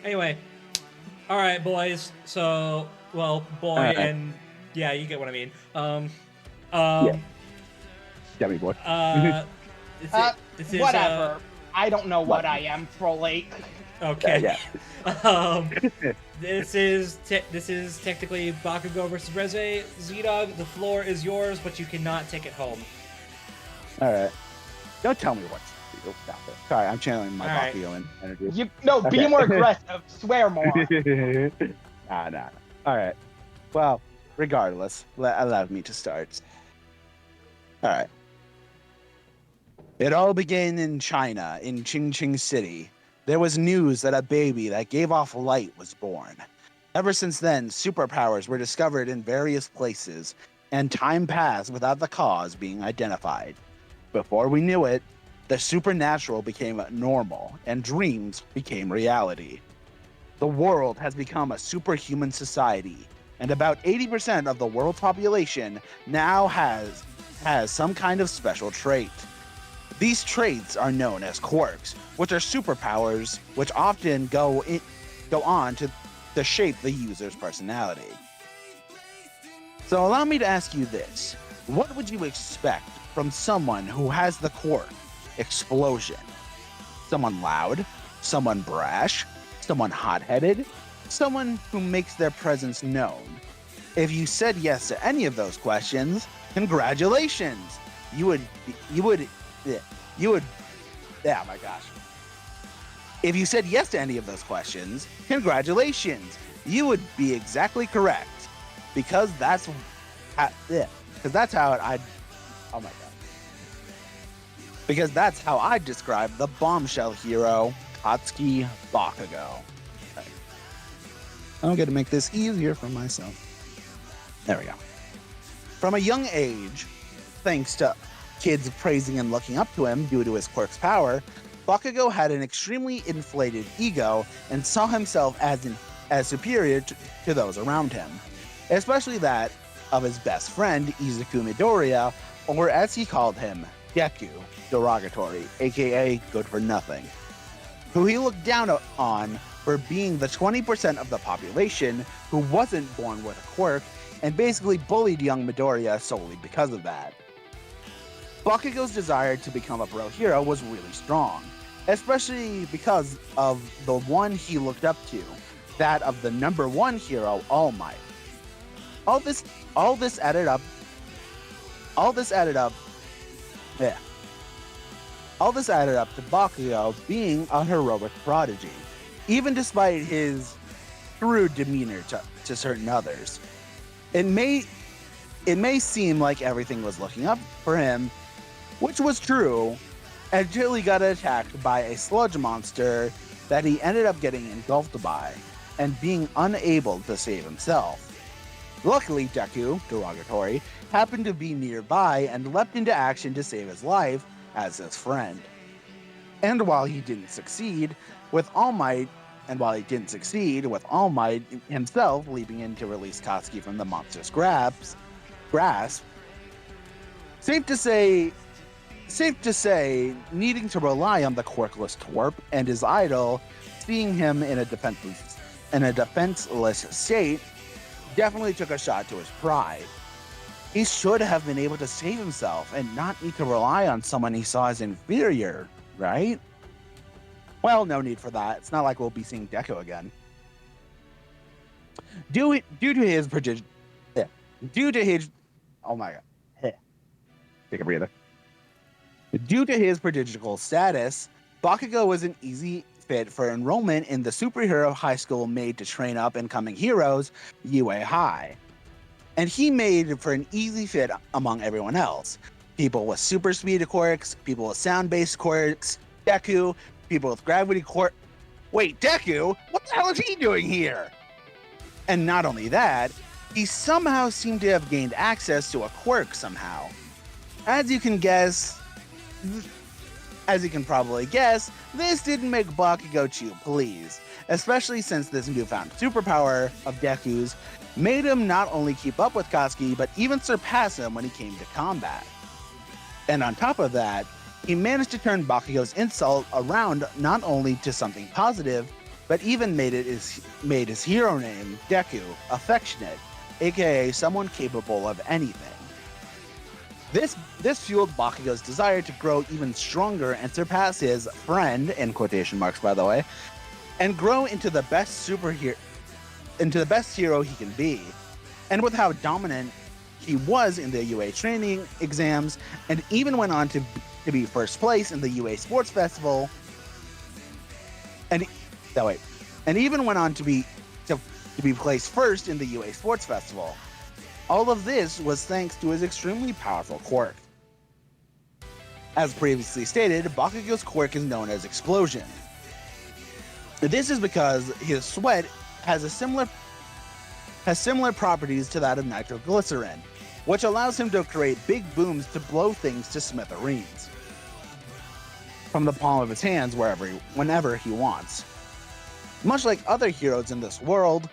Anyway, all right, boys. So, well, boy, and yeah, you get what I mean. Yummy boy. This is whatever. I don't know what I am, Prolate. Okay. Yeah. This is technically Bakugo versus Reze. ZDogg, the floor is yours, but you cannot take it home. All right. Don't tell me what to do. Stop it. Sorry, I'm channeling my All right. Bakugo energy. Be more aggressive. Swear more. Nah. All right. Well, regardless, allow me to start. All right. It all began in China, in Qingqing City. There was news that a baby that gave off light was born. Ever since then, superpowers were discovered in various places, and time passed without the cause being identified. Before we knew it, the supernatural became normal, and dreams became reality. The world has become a superhuman society, and about 80% of the world's population now has some kind of special trait. These traits are known as quirks, which are superpowers which often go on to shape the user's personality. So allow me to ask you this. What would you expect from someone who has the quirk Explosion? Someone loud? Someone brash? Someone hot-headed? Someone who makes their presence known? If you said yes to any of those questions, congratulations! You would, oh my gosh. If you said yes to any of those questions, congratulations! You would be exactly correct. Because that's how I describe the bombshell hero, Katsuki Bakugo. Okay. I'm going to make this easier for myself. There we go. From a young age, thanks to kids praising and looking up to him due to his quirk's power, Bakugo had an extremely inflated ego and saw himself as superior to those around him, especially that of his best friend, Izuku Midoriya, or as he called him, Deku, derogatory, aka good for nothing, who he looked down on for being the 20% of the population who wasn't born with a quirk, and basically bullied young Midoriya solely because of that. Bakugo's desire to become a pro hero was really strong, especially because of the one he looked up to, that of the number one hero, All Might. All this added up to Bakugo being a heroic prodigy, even despite his crude demeanor to certain others. It may seem like everything was looking up for him, which was true, until he got attacked by a sludge monster that he ended up getting engulfed by, and being unable to save himself. Luckily, Deku, derogatory, happened to be nearby and leapt into action to save his life as his friend. And while he didn't succeed with All Might himself leaping in to release Katsuki from the monster's grasp, safe to say, needing to rely on the quirkless twerp and his idol, seeing him in a defenseless state, definitely took a shot to his pride. He should have been able to save himself and not need to rely on someone he saw as inferior, right? Well, no need for that. It's not like we'll be seeing Deku again. Due to his oh my god. Take a breather. Due to his prodigical status, Bakugo was an easy fit for enrollment in the superhero high school made to train up incoming heroes, UA High. And he made for an easy fit among everyone else. People with super speed quirks, people with sound-based quirks, Deku, people with gravity quirks. Wait, Deku? What the hell is he doing here? And not only that, he somehow seemed to have gained access to a quirk somehow. As you can probably guess, this didn't make Bakugo too pleased, especially since this newfound superpower of Deku's made him not only keep up with Katsuki, but even surpass him when he came to combat. And on top of that, he managed to turn Bakugo's insult around not only to something positive, but even made his hero name, Deku, affectionate, aka someone capable of anything. This fueled Bakugo's desire to grow even stronger and surpass his friend, in quotation marks by the way, and grow into the best hero he can be. And with how dominant he was in the UA training exams, and even went on to be first place in the UA Sports Festival, and even went on to be placed first in the UA Sports Festival. All of this was thanks to his extremely powerful quirk. As previously stated, Bakugo's quirk is known as Explosion. This is because his sweat has similar properties to that of nitroglycerin, which allows him to create big booms to blow things to smithereens from the palm of his hands whenever he wants. Much like other heroes in this world,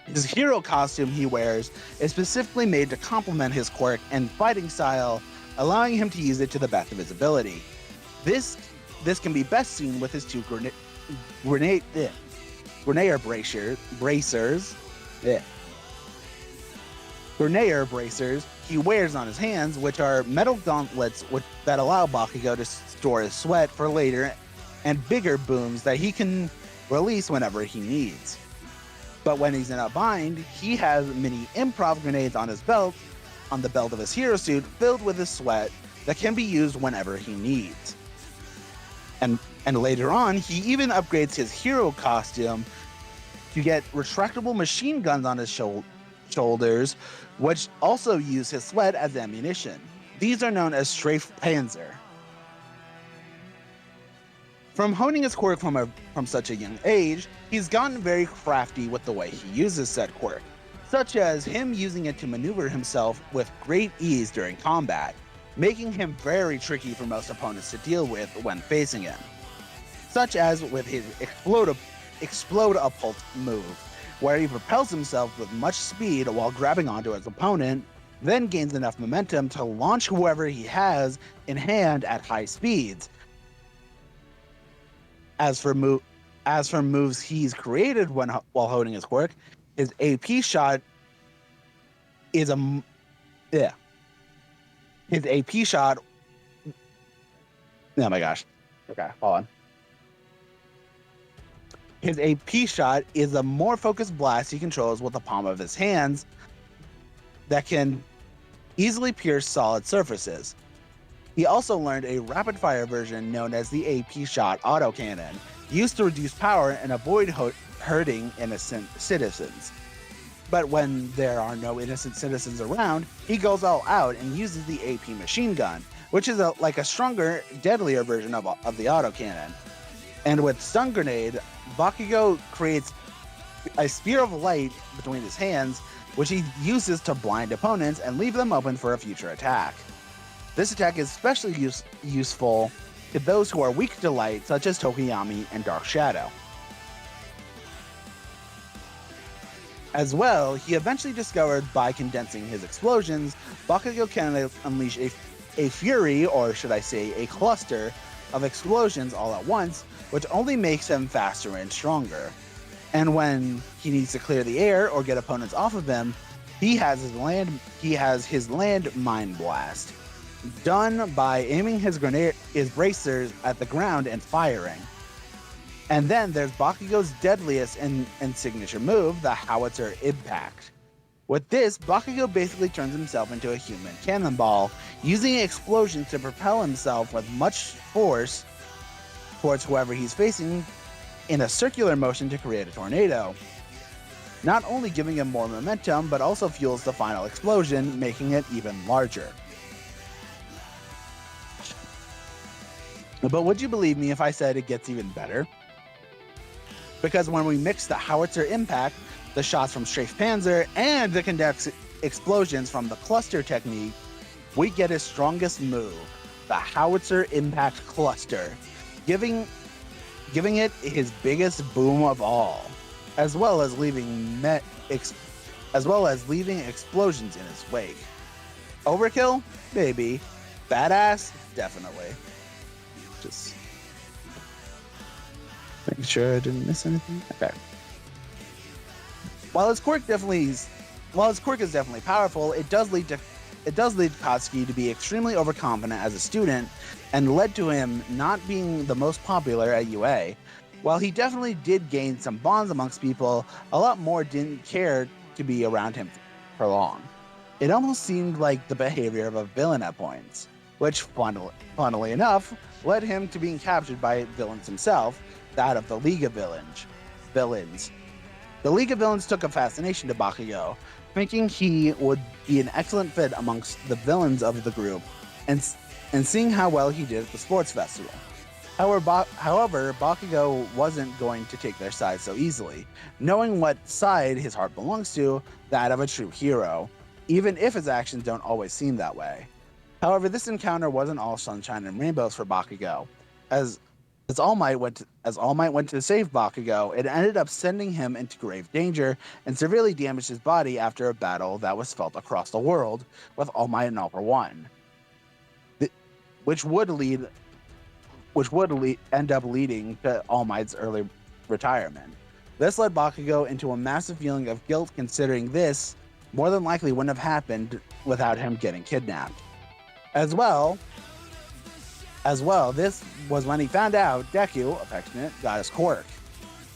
his hero costume he wears is specifically made to complement his quirk and fighting style, allowing him to use it to the best of his ability. This can be best seen with his two Grenader bracers he wears on his hands, which are metal gauntlets that allow Bakugo to store his sweat for later, and bigger booms that he can release whenever he needs. But when he's in a bind, he has mini improv grenades on the belt of his hero suit filled with his sweat that can be used whenever he needs. And later on, he even upgrades his hero costume to get retractable machine guns on his shoulders, which also use his sweat as ammunition. These are known as Strafe Panzer. From honing his quirk from such a young age, he's gotten very crafty with the way he uses said quirk, such as him using it to maneuver himself with great ease during combat, making him very tricky for most opponents to deal with when facing him. Such as with his Explode Pulse move, where he propels himself with much speed while grabbing onto his opponent, then gains enough momentum to launch whoever he has in hand at high speeds. As for moves he's created while holding his quirk, his AP shot is His AP shot. Oh my gosh. Okay, hold on. His AP shot is a more focused blast he controls with the palm of his hands that can easily pierce solid surfaces. He also learned a rapid-fire version known as the AP shot autocannon, used to reduce power and avoid hurting innocent citizens. But when there are no innocent citizens around, he goes all out and uses the AP machine gun, which is like a stronger, deadlier version of the autocannon. And with Stun Grenade, Bakugo creates a spear of light between his hands, which he uses to blind opponents and leave them open for a future attack. This attack is especially useful to those who are weak to light, such as Tokiyami and Dark Shadow. As well, he eventually discovered by condensing his explosions, Bakugo can unleash a fury, or should I say a cluster, of explosions all at once, which only makes him faster and stronger. And when he needs to clear the air or get opponents off of him, he has his land mine blast, done by aiming his bracers at the ground and firing. And then there's Bakugo's deadliest and signature move, the Howitzer Impact. With this, Bakugo basically turns himself into a human cannonball, using explosions to propel himself with much force towards whoever he's facing in a circular motion to create a tornado. Not only giving him more momentum, but also fuels the final explosion, making it even larger. But would you believe me if I said it gets even better? Because when we mix the Howitzer Impact, the shots from Strafe Panzer, and the condensed explosions from the cluster technique, we get his strongest move, the Howitzer Impact Cluster, giving it his biggest boom of all, as well as leaving explosions in his wake. Overkill? Maybe. Badass? Definitely. Just making sure I didn't miss anything. Okay. While his quirk is definitely powerful, it does lead Katsuki to be extremely overconfident as a student and led to him not being the most popular at UA. While he definitely did gain some bonds amongst people, a lot more didn't care to be around him for long. It almost seemed like the behavior of a villain at points, which, funnily enough, led him to being captured by villains himself, that of the League of Villains. The League of Villains took a fascination to Bakugo, thinking he would be an excellent fit amongst the villains of the group, and seeing how well he did at the sports festival. However, Bakugo wasn't going to take their side so easily, knowing what side his heart belongs to, that of a true hero, even if his actions don't always seem that way. However, this encounter wasn't all sunshine and rainbows for Bakugo. As All Might went to save Bakugo, it ended up sending him into grave danger and severely damaged his body after a battle that was felt across the world with All Might and All for One, which would end up leading to All Might's early retirement. This led Bakugo into a massive feeling of guilt, considering this more than likely wouldn't have happened without him getting kidnapped. As well, this was when he found out Deku, affectionate, got his quirk.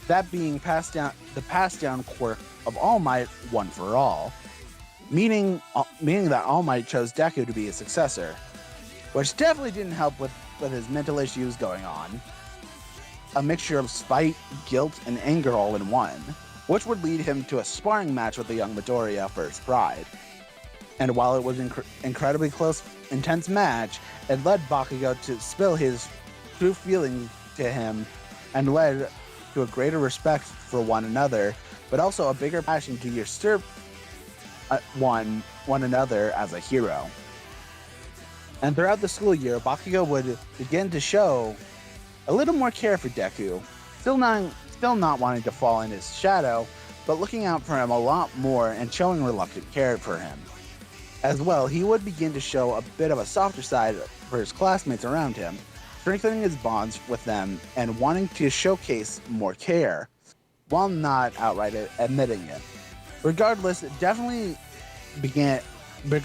That being the passed down quirk of All Might, One for All, meaning that All Might chose Deku to be his successor, which definitely didn't help with his mental issues going on. A mixture of spite, guilt, and anger all in one, which would lead him to a sparring match with the young Midoriya for his pride. And while it was an incredibly close, intense match, it led Bakugo to spill his true feelings to him and led to a greater respect for one another, but also a bigger passion to usurp one another as a hero. And throughout the school year, Bakugo would begin to show a little more care for Deku, still not wanting to fall in his shadow, but looking out for him a lot more and showing reluctant care for him. As well, he would begin to show a bit of a softer side for his classmates around him, strengthening his bonds with them and wanting to showcase more care, while not outright admitting it. Regardless, it definitely began to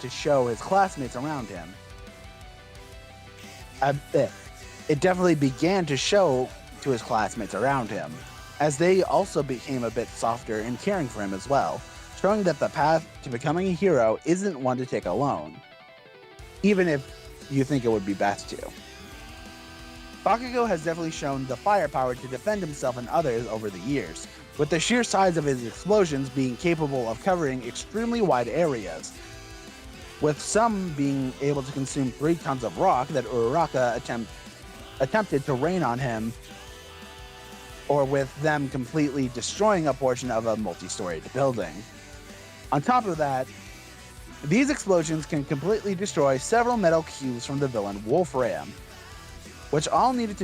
show his classmates around him. It definitely began to show to his classmates around him, as they also became a bit softer and caring for him as well, showing that the path to becoming a hero isn't one to take alone, even if you think it would be best to. Bakugo has definitely shown the firepower to defend himself and others over the years, with the sheer size of his explosions being capable of covering extremely wide areas, with some being able to consume 3 tons of rock that Uraraka attempted to rain on him, or with them completely destroying a portion of a multi-storied building. On top of that, these explosions can completely destroy several metal cubes from the villain Wolfram, which all needed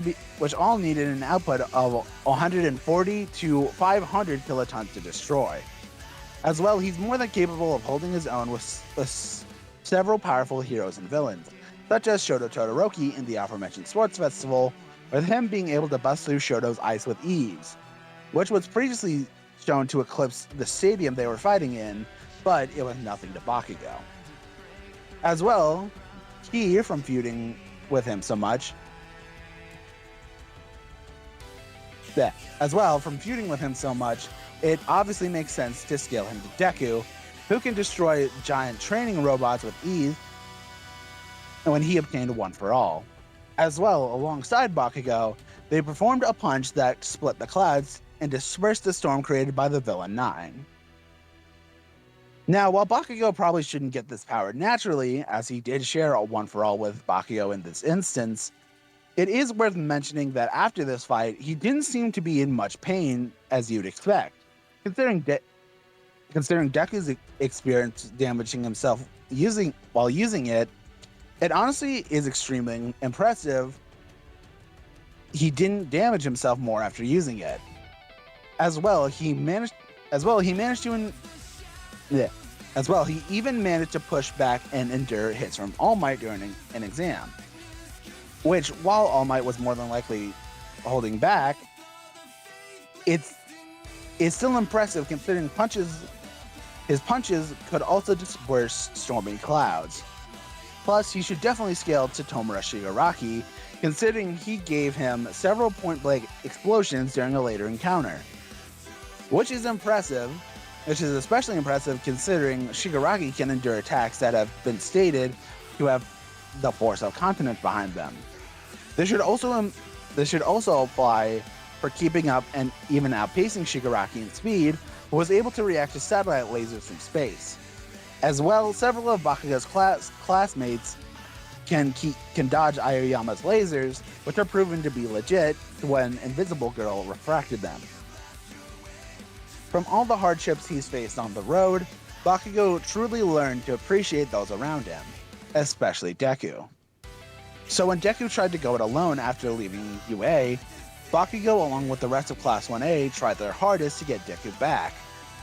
an output of 140 to 500 kilotons to destroy. As well, he's more than capable of holding his own with several powerful heroes and villains, such as Shoto Todoroki in the aforementioned sports festival, with him being able to bust through Shoto's ice with ease, which was previously shown to eclipse the stadium they were fighting in, but it was nothing to Bakugo. As well, from feuding with him so much, it obviously makes sense to scale him to Deku, who can destroy giant training robots with ease, when he obtained One for All. As well, alongside Bakugo, they performed a punch that split the clouds and dispersed the storm created by the villain Nine. Now, while Bakugo probably shouldn't get this power naturally, as he did share a One for All with Bakugo in this instance, it is worth mentioning that after this fight, he didn't seem to be in much pain, as you'd expect, considering considering Deku's experience damaging himself while using it, it honestly is extremely impressive. He didn't damage himself more after using it. As well, he managed to yeah. As well, he even managed to push back and endure hits from All Might during an exam. Which, while All Might was more than likely holding back, it's still impressive considering his punches could also disperse stormy clouds. Plus, he should definitely scale to Tomura Shigaraki, considering he gave him several point-blank explosions during a later encounter. Which is especially impressive considering Shigaraki can endure attacks that have been stated to have the force of continents behind them. This should also apply for keeping up and even outpacing Shigaraki in speed, who was able to react to satellite lasers from space. As well, several of Bakugo's classmates can dodge Aoyama's lasers, which are proven to be legit when Invisible Girl refracted them. From all the hardships he's faced on the road, Bakugo truly learned to appreciate those around him, especially Deku. So when Deku tried to go it alone after leaving UA, Bakugo along with the rest of Class 1A tried their hardest to get Deku back,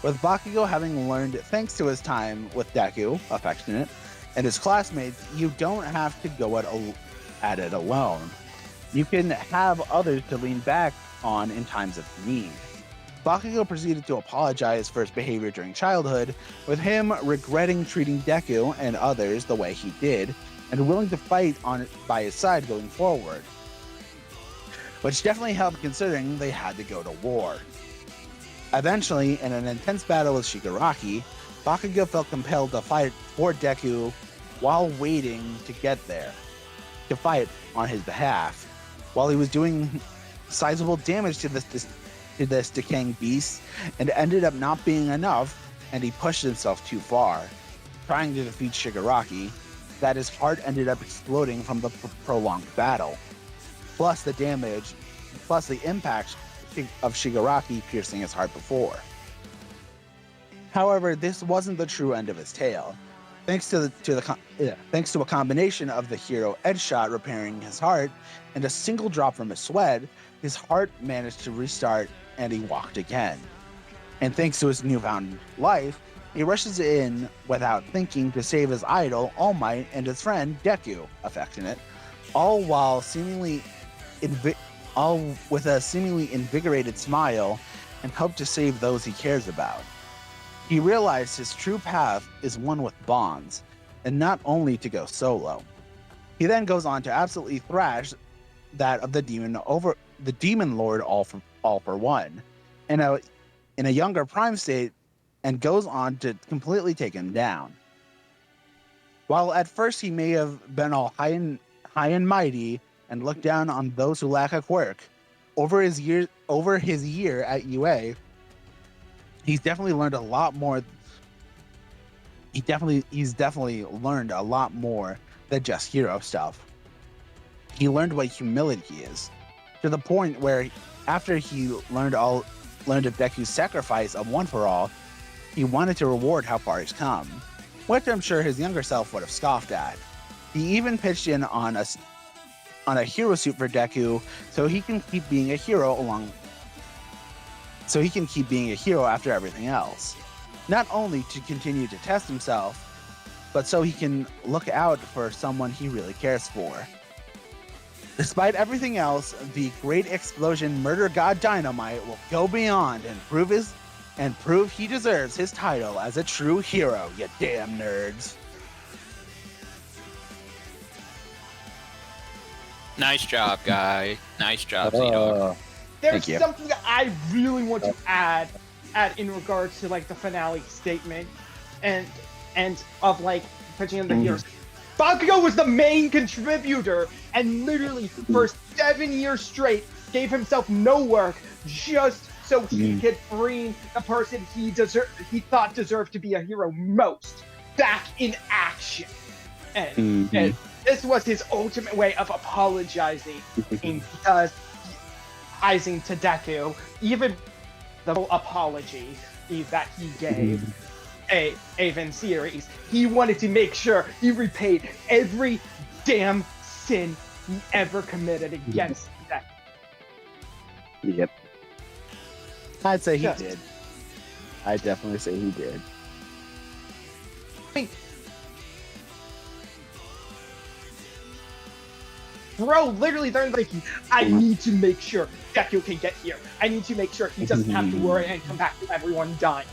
with Bakugo having learned thanks to his time with Deku, affectionate, and his classmates, you don't have to go at it alone. You can have others to lean back on in times of need. Bakugo proceeded to apologize for his behavior during childhood, with him regretting treating Deku and others the way he did, and willing to fight by his side going forward. Which definitely helped considering they had to go to war. Eventually, in an intense battle with Shigaraki, Bakugo felt compelled to fight for Deku while waiting to get there, to fight on his behalf, while he was doing sizable damage to this decaying beast, and it ended up not being enough, and he pushed himself too far, trying to defeat Shigaraki, that his heart ended up exploding from the prolonged battle, plus the impact of Shigaraki piercing his heart before. However, this wasn't the true end of his tale. Thanks to a combination of the hero edge shot repairing his heart and a single drop from his sweat, his heart managed to restart and he walked again. And thanks to his newfound life, he rushes in without thinking to save his idol, All Might, and his friend, Deku, affectionate, all with a seemingly invigorated smile and hope to save those he cares about. He realized his true path is one with bonds, and not only to go solo. He then goes on to absolutely thrash that of the Demon Lord all for one, in a younger prime state, and goes on to completely take him down. While at first he may have been all high and mighty and looked down on those who lack a quirk, over his year at UA, he's definitely learned a lot more. He's definitely learned a lot more than just hero stuff. He learned what humility is, to the point where after he learned of Deku's sacrifice of One for All, he wanted to reward how far he's come, which I'm sure his younger self would have scoffed at. He even pitched in on a hero suit for Deku so he can keep being a hero after everything else. Not only to continue to test himself, but so he can look out for someone he really cares for. Despite everything else, the Great Explosion Murder God Dynamite will go beyond and prove he deserves his title as a true hero, you damn nerds. Nice job, guy. Nice job, ZDogg. There's something that I really want to add in regards to like the finale statement and of like pitching in the heroes. Bakugo was the main contributor and literally for 7 years straight gave himself no work just so he could bring the person he thought deserved to be a hero most back in action. And this was his ultimate way of apologizing to Deku, even the apology that he gave Avon series. He wanted to make sure he repaid every damn sin he ever committed against that. Yep. I'd say he Yes. did. I'd definitely say he did. Bro, literally, they're thinking, I need to make sure Deku can get here. I need to make sure he doesn't have to worry and come back to everyone dying.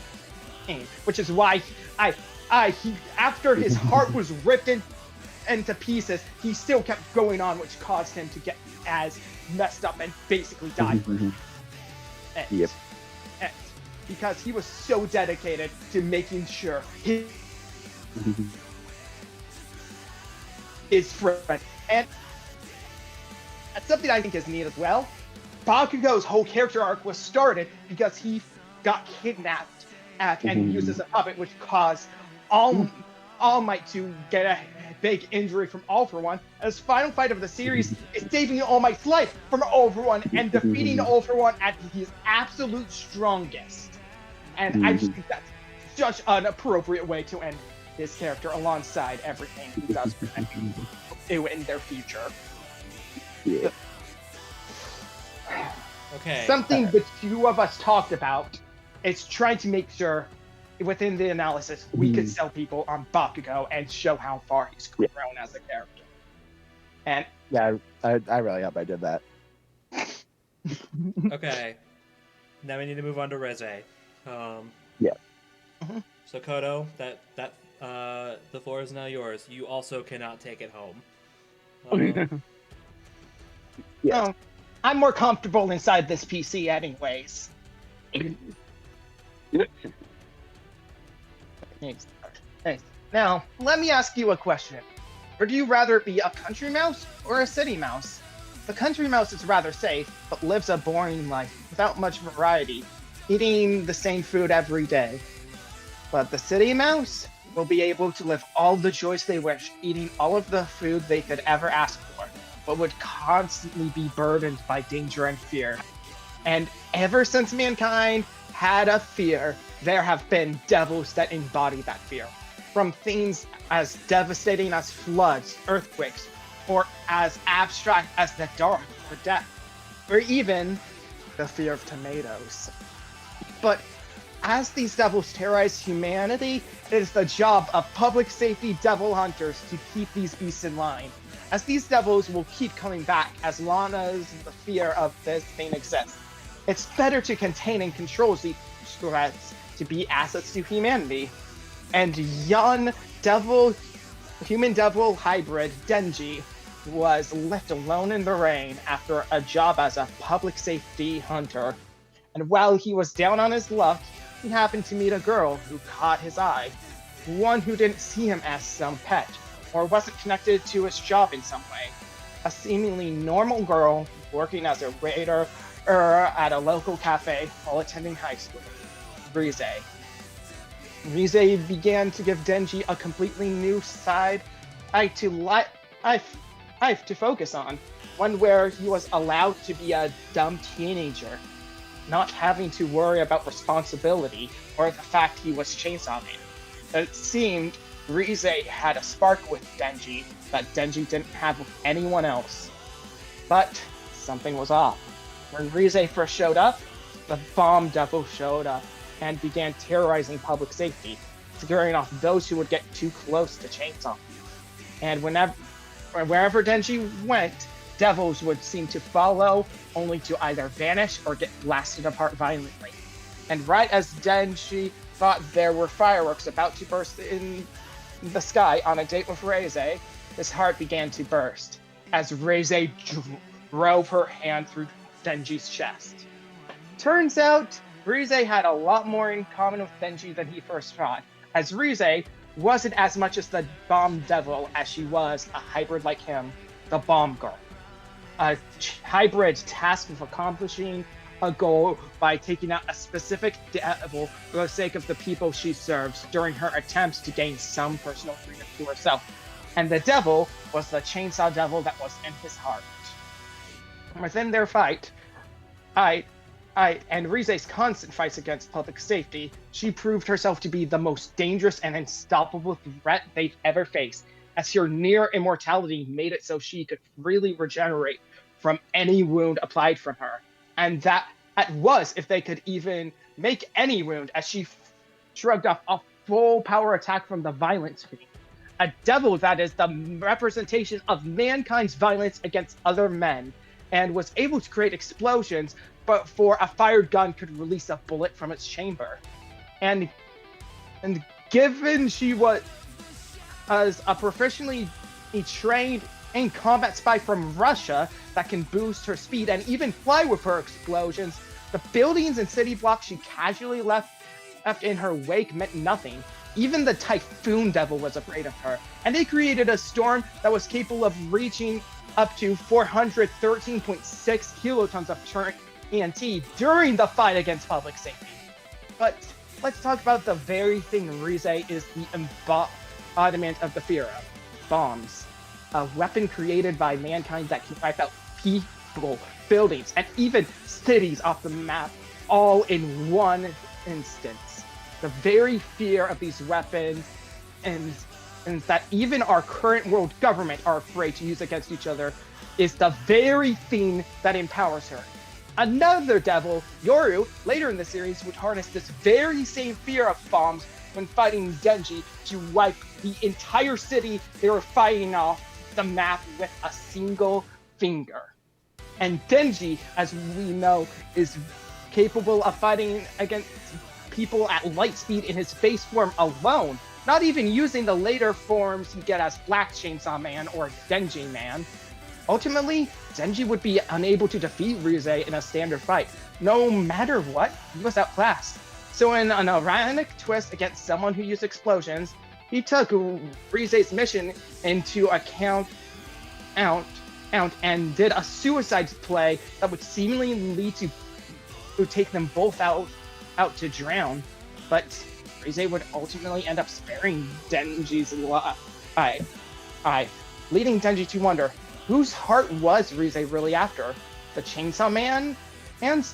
Which is why he after his heart was ripped into pieces, he still kept going on, which caused him to get as messed up and basically die. Yep. Because he was so dedicated to making sure his friend. And that's something I think is neat as well. Bakugo's whole character arc was started because he got kidnapped and used as a puppet, which caused All Might to get a big injury from All For One. And his final fight of the series is saving All Might's life from All For One and defeating All For One at his absolute strongest. And I just think that's such an appropriate way to end his character alongside everything he does do in their future. Yeah. Okay. Something the two of us talked about is trying to make sure within the analysis we could sell people on Bakugo and show how far he's grown as a character. And Yeah, I really hope I did that. Okay. Now we need to move on to Reze. Yeah. So Koto, the floor is now yours. You also cannot take it home. Yeah. oh, I'm more comfortable inside this PC anyways. Thanks. Now, let me ask you a question. Would you rather be a country mouse or a city mouse? The country mouse is rather safe, but lives a boring life without much variety, eating the same food every day. But the city mouse will be able to live all the joys they wish, eating all of the food they could ever ask for, but would constantly be burdened by danger and fear. And ever since mankind had a fear, there have been devils that embody that fear. From things as devastating as floods, earthquakes, or as abstract as the dark or death, or even the fear of tomatoes. But as these devils terrorize humanity, it is the job of public safety devil hunters to keep these beasts in line, as these devils will keep coming back as long as the fear of this thing exists. It's better to contain and control these threats to be assets to humanity. And young human-devil hybrid Denji was left alone in the rain after a job as a public safety hunter. And while he was down on his luck, he happened to meet a girl who caught his eye, one who didn't see him as some pet, or wasn't connected to his job in some way. A seemingly normal girl working as a waiter at a local cafe while attending high school, Reze. Reze began to give Denji a completely new side to focus on, one where he was allowed to be a dumb teenager, not having to worry about responsibility or the fact he was chainsawing. It seemed Reze had a spark with Denji that Denji didn't have with anyone else. But something was off. When Reze first showed up, the bomb devil showed up and began terrorizing public safety, scaring off those who would get too close to Chainsaw. And wherever Denji went, devils would seem to follow, only to either vanish or get blasted apart violently. And right as Denji thought there were fireworks about to burst in the sky on a date with Reze, his heart began to burst, as Reze drove her hand through Denji's chest. Turns out, Reze had a lot more in common with Denji than he first thought, as Reze wasn't as much as the bomb devil as she was a hybrid like him, the bomb girl. A hybrid tasked with accomplishing a goal by taking out a specific devil for the sake of the people she serves during her attempts to gain some personal freedom to herself. And the devil was the chainsaw devil that was in his heart. Within their fight, and Rize's constant fights against public safety, she proved herself to be the most dangerous and unstoppable threat they've ever faced, as her near immortality made it so she could freely regenerate from any wound applied from her. And that was if they could even make any wound, as she shrugged off a full power attack from the Violence Fiend. A devil that is the representation of mankind's violence against other men, and was able to create explosions, but for a fired gun could release a bullet from its chamber. And given she was as a professionally trained in combat spy from Russia that can boost her speed and even fly with her explosions, the buildings and city blocks she casually left in her wake meant nothing. Even the Typhoon Devil was afraid of her, and they created a storm that was capable of reaching up to 413.6 kilotons of TNT during the fight against public safety. But let's talk about the very thing Reze is the embodiment of the fear of: bombs. A weapon created by mankind that can wipe out people, buildings, and even cities off the map, all in one instance. The very fear of these weapons, and that even our current world government are afraid to use against each other, is the very thing that empowers her. Another devil, Yoru, later in the series would harness this very same fear of bombs when fighting Denji to wipe the entire city they were fighting off the map with a single finger. And Denji, as we know, is capable of fighting against people at light speed in his base form alone, not even using the later forms you get as Black Chainsaw Man or Denji Man. Ultimately, Denji would be unable to defeat Reze in a standard fight. No matter what, he was outclassed. So in an ironic twist against someone who used explosions, he took Rize's mission into account and did a suicide play that would seemingly lead to take them both out to drown. But Reze would ultimately end up sparing Denji's life, leading Denji to wonder whose heart was Reze really after, the Chainsaw Man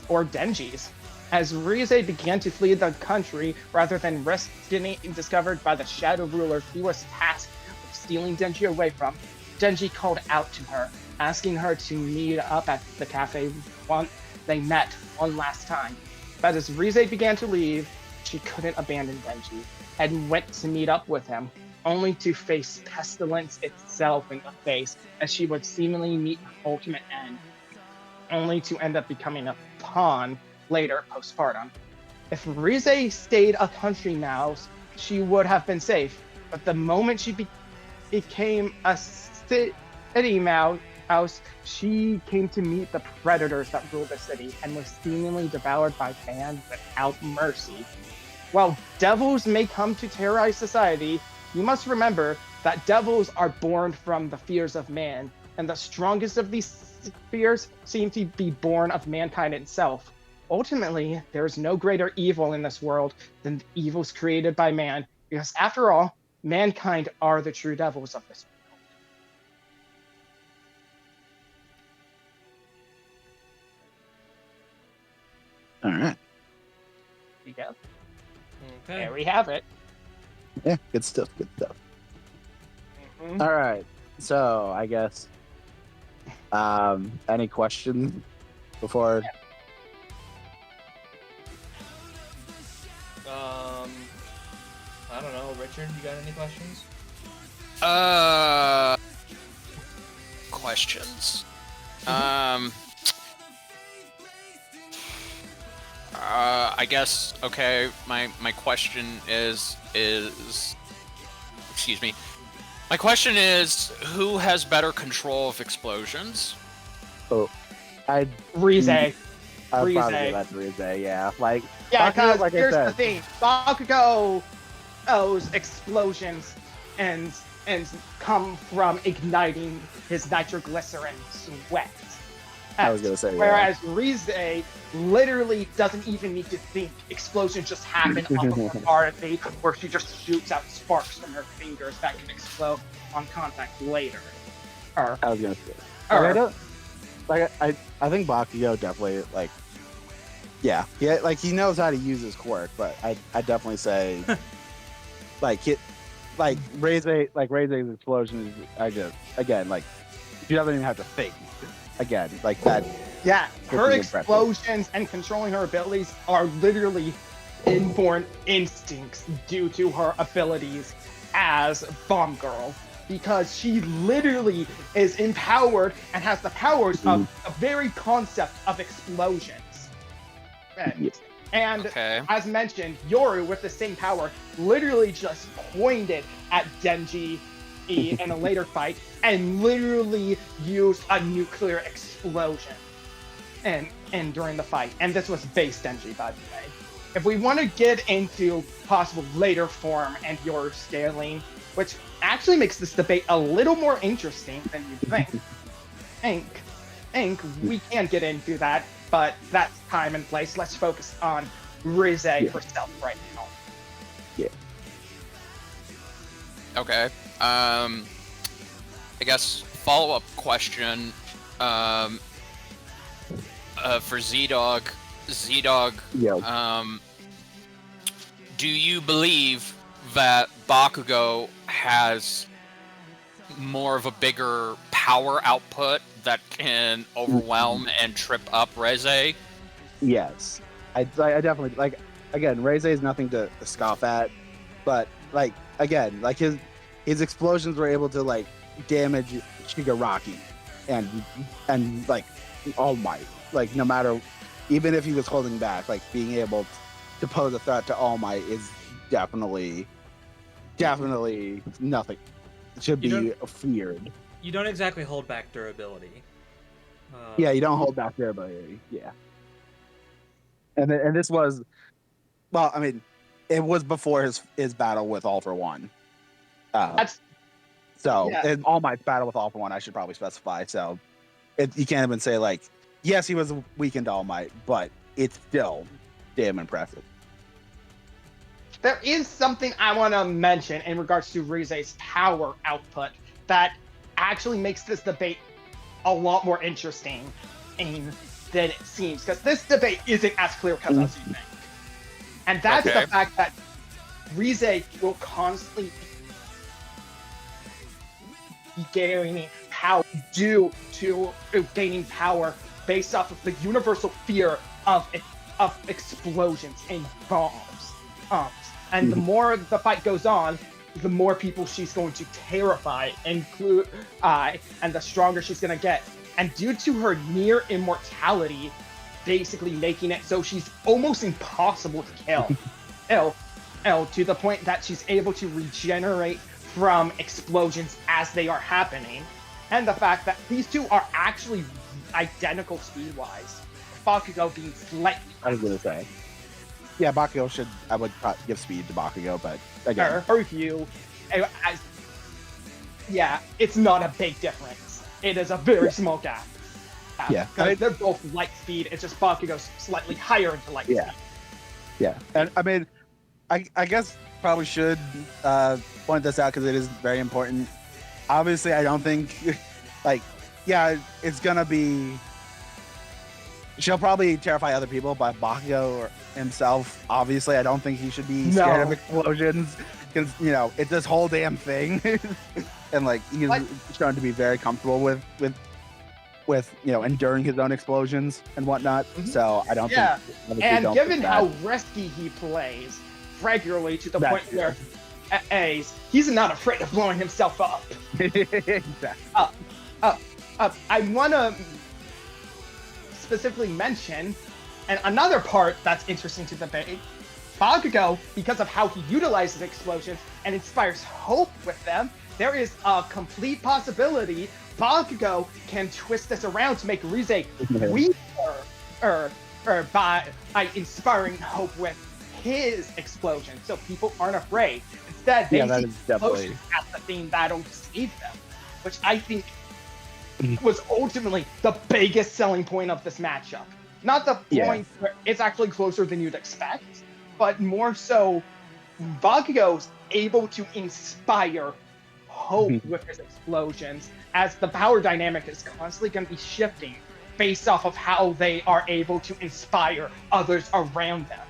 or Denji's. As Reze began to flee the country rather than risk getting discovered by the Shadow Ruler he was tasked with stealing Denji away from, Denji called out to her, asking her to meet up at the cafe they met one last time. But as Reze began to leave, she couldn't abandon Denji and went to meet up with him, only to face pestilence itself in the face as she would seemingly meet her ultimate end, only to end up becoming a pawn later postpartum. If Reze stayed a country mouse, she would have been safe, but the moment she became a city mouse, she came to meet the predators that ruled the city and was seemingly devoured by fans without mercy. While devils may come to terrorize society, you must remember that devils are born from the fears of man, and the strongest of these fears seem to be born of mankind itself. Ultimately, there is no greater evil in this world than the evils created by man, because after all, mankind are the true devils of this All right. world. You go. Okay. There we have it. Yeah, good stuff. Good stuff. Mhm. All right. So I guess, any questions before? I don't know, Richard, you got any questions? Questions. I guess, okay, my question is excuse me. My question is, who has better control of explosions? Oh, Reze. I'd probably Reze. give that to Reze, yeah. Like, Yeah, Bakugo, because like I here's the said. thing. Bakugo's explosions and come from igniting his nitroglycerin sweat. I was gonna say, yeah. Whereas Reze literally doesn't even need to think. Explosions just happen off of her body, where she just shoots out sparks from her fingers that can explode on contact later. I was gonna say. Or- I think Bakugo definitely, like, Yeah, like he knows how to use his quirk, but I definitely say like Reze's explosion is again like she doesn't even have to think again like that. Yeah, her It's impressive. explosions and controlling her abilities are literally inborn instincts due to her abilities as Bomb Girl. Because she literally is empowered and has the powers of the very concept of explosions. And Okay. as mentioned, Yoru with the same power literally just pointed at Denji in a later fight and literally used a nuclear explosion and during the fight. And this was base Denji, by the way. If we want to get into possible later form and Yoru scaling, which actually makes this debate a little more interesting than you think we can get into that, but that's time and place. Let's focus on Reze herself right now. Yeah. Okay. I guess follow-up question for ZDogg. ZDogg, Yeah. do you believe that Bakugo has more of a bigger power output that can overwhelm and trip up Reze? Yes, I definitely like. Again, Reze is nothing to scoff at, but like again, like his explosions were able to like damage Shigaraki and like All Might. Like no matter, even if he was holding back, like being able to pose a threat to All Might is definitely nothing. It should be feared. You don't exactly hold back durability. Yeah, you don't hold back durability. Yeah. And this was, well, I mean, it was before his battle with All for One. And All Might's battle with All for One, I should probably specify. So you can't even say like, yes, he was weakened All Might, but it's still damn impressive. There is something I want to mention in regards to Reze's power output that actually makes this debate a lot more interesting than it seems, because this debate isn't as clear-cut as you think. And that's the fact that Reze will constantly be gaining power due to gaining power based off of the universal fear of explosions and bombs. And the more the fight goes on, the more people she's going to terrify, and the stronger she's going to get. And due to her near immortality, basically making it so she's almost impossible to kill. To the point that she's able to regenerate from explosions as they are happening. And the fact that these two are actually identical speed-wise. Bakugo being slightly... I was going to say. Yeah, Bakugo I would give speed to Bakugo, but again. Her view, it's not a big difference. It is a very small gap. Yeah. Because they're both light speed, it's just Bakugo's slightly higher into light speed. Yeah. And I mean, I guess probably should point this out because it is very important. Obviously, I don't think, it's going to be... She'll probably terrify other people, but Bakugo himself, obviously, I don't think he should be scared of explosions. Because, it's this whole damn thing. And, he's shown to be very comfortable with enduring his own explosions and whatnot. Mm-hmm. So I don't think... And given how risky he plays regularly to the point where he's not afraid of blowing himself up. Exactly. I want to specifically mention, and another part that's interesting to debate, Bakugo, because of how he utilizes explosions and inspires hope with them, there is a complete possibility Bakugo can twist this around to make Reze weaker by inspiring hope with his explosion, so people aren't afraid. Instead, they see explosions as the thing that'll save them, which I think was ultimately the biggest selling point of this matchup. Not the point where it's actually closer than you'd expect, but more so Bakugo's able to inspire hope with his explosions, as the power dynamic is constantly going to be shifting based off of how they are able to inspire others around them.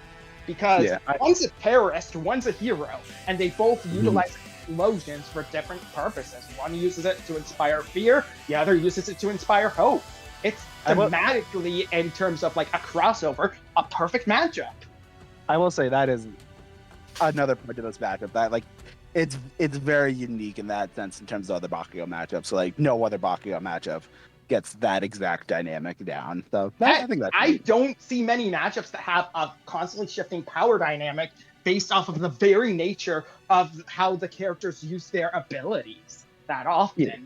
Because one's a terrorist, one's a hero, and they both utilize explosions for different purposes. One uses it to inspire fear, the other uses it to inspire hope. It's thematically, in terms of like a crossover, a perfect matchup. I will say that is another point of this matchup that like it's very unique in that sense in terms of other Bakugo matchups. So like no other Bakugo matchup gets that exact dynamic down. So I think that's I don't see many matchups that have a constantly shifting power dynamic based off of the very nature of how the characters use their abilities that often. Yeah.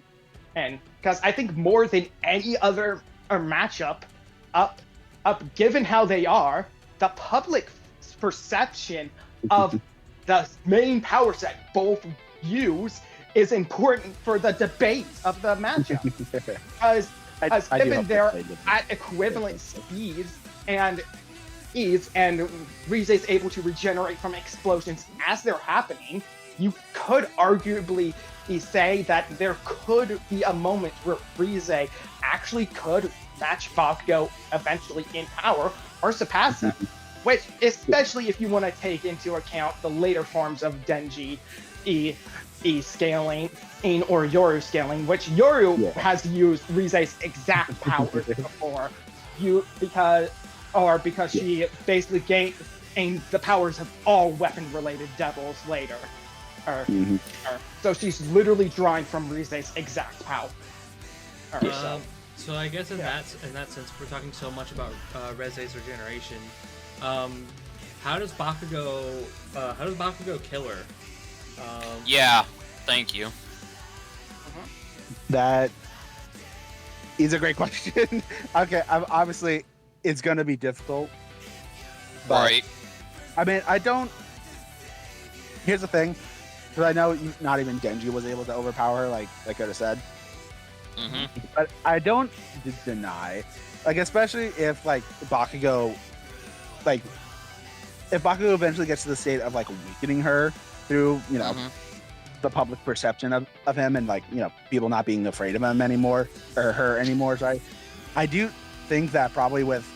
And because I think more than any other matchup, given how they are, the public perception of the main power set both use is important for the debate of the matchup. Because given they're at equivalent speeds and ease, and Reze is able to regenerate from explosions as they're happening, you could arguably say that there could be a moment where Reze actually could match Bakugo eventually in power or surpass him. Which, especially if you want to take into account the later forms of Denji, E scaling, or Yoru scaling, which Yoru has used Rize's exact powers before, because she basically gained the powers of all weapon-related devils later. So she's literally drawing from Rize's exact power. So I guess in that sense, we're talking so much about Reze's regeneration. How does Bakugo kill her? Yeah, thank you. That is a great question. Okay, obviously it's going to be difficult. But, Right. I mean, I don't. Here's the thing, because I know not even Denji was able to overpower her, like I could have said. But I don't deny, like, especially if like Bakugo, like, if Bakugo eventually gets to the state of like weakening her through, you know, the public perception of him, and like, you know, people not being afraid of him anymore, or her anymore, sorry. I do think that probably with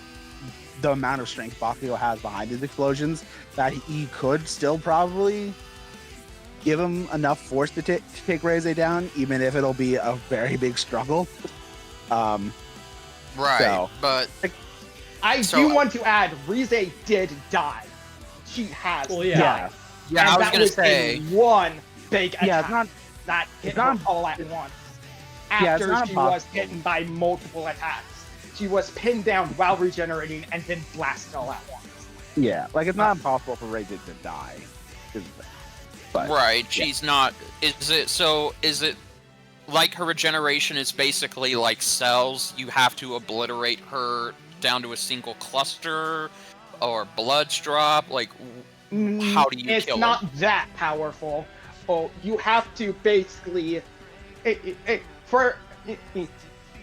the amount of strength Bakugo has behind his explosions, that he could still probably give him enough force to take Reze down, even if it'll be a very big struggle. Right, So, but I do want to add, Reze did die. She has died. Yeah, And I was that gonna was say. in one big attack. Yeah, it's not. That hit it's not- her all at once. Yeah, it's After not she was impossible. hit by multiple attacks. She was pinned down while regenerating and then blasted all at once. Yeah, like, it's not impossible for Reze to die. But, Right, she's not. Is it like her regeneration is basically like cells? You have to obliterate her down to a single cluster, or bloods drop? Like, how do you kill her? It's not that powerful. Oh, you have to basically,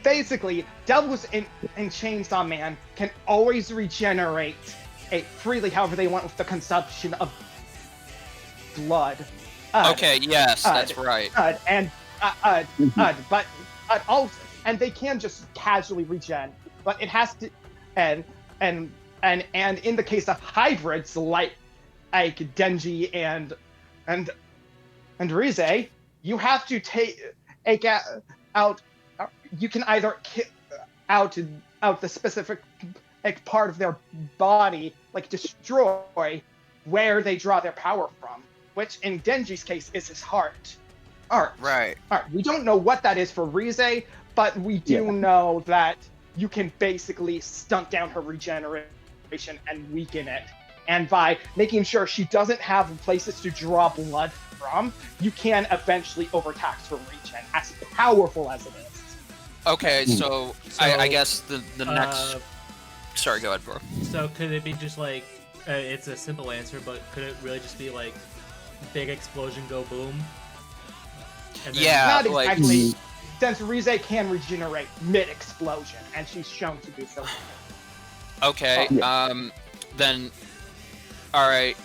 basically, Devils in Chainsaw Man can always regenerate freely, however they want, with the consumption of blood. Okay, yes, that's right. But also, and they can just casually regen, but it has to, and in the case of hybrids like Denji and Reze, you have to take out. You can either out the specific part of their body, like destroy where they draw their power from, which in Denji's case is his heart. Right. We don't know what that is for Reze, but we do know that you can basically stunt down her regeneration and weaken it. And by making sure she doesn't have places to draw blood from, you can eventually overtax her regen, as powerful as it is. Okay, so I guess the next. Sorry, go ahead, bro. So could it be just like it's a simple answer, but could it really just be like big explosion, go boom? And then Yeah, Not exactly, since Reze can regenerate mid-explosion, and she's shown to do so. Okay, then, all right,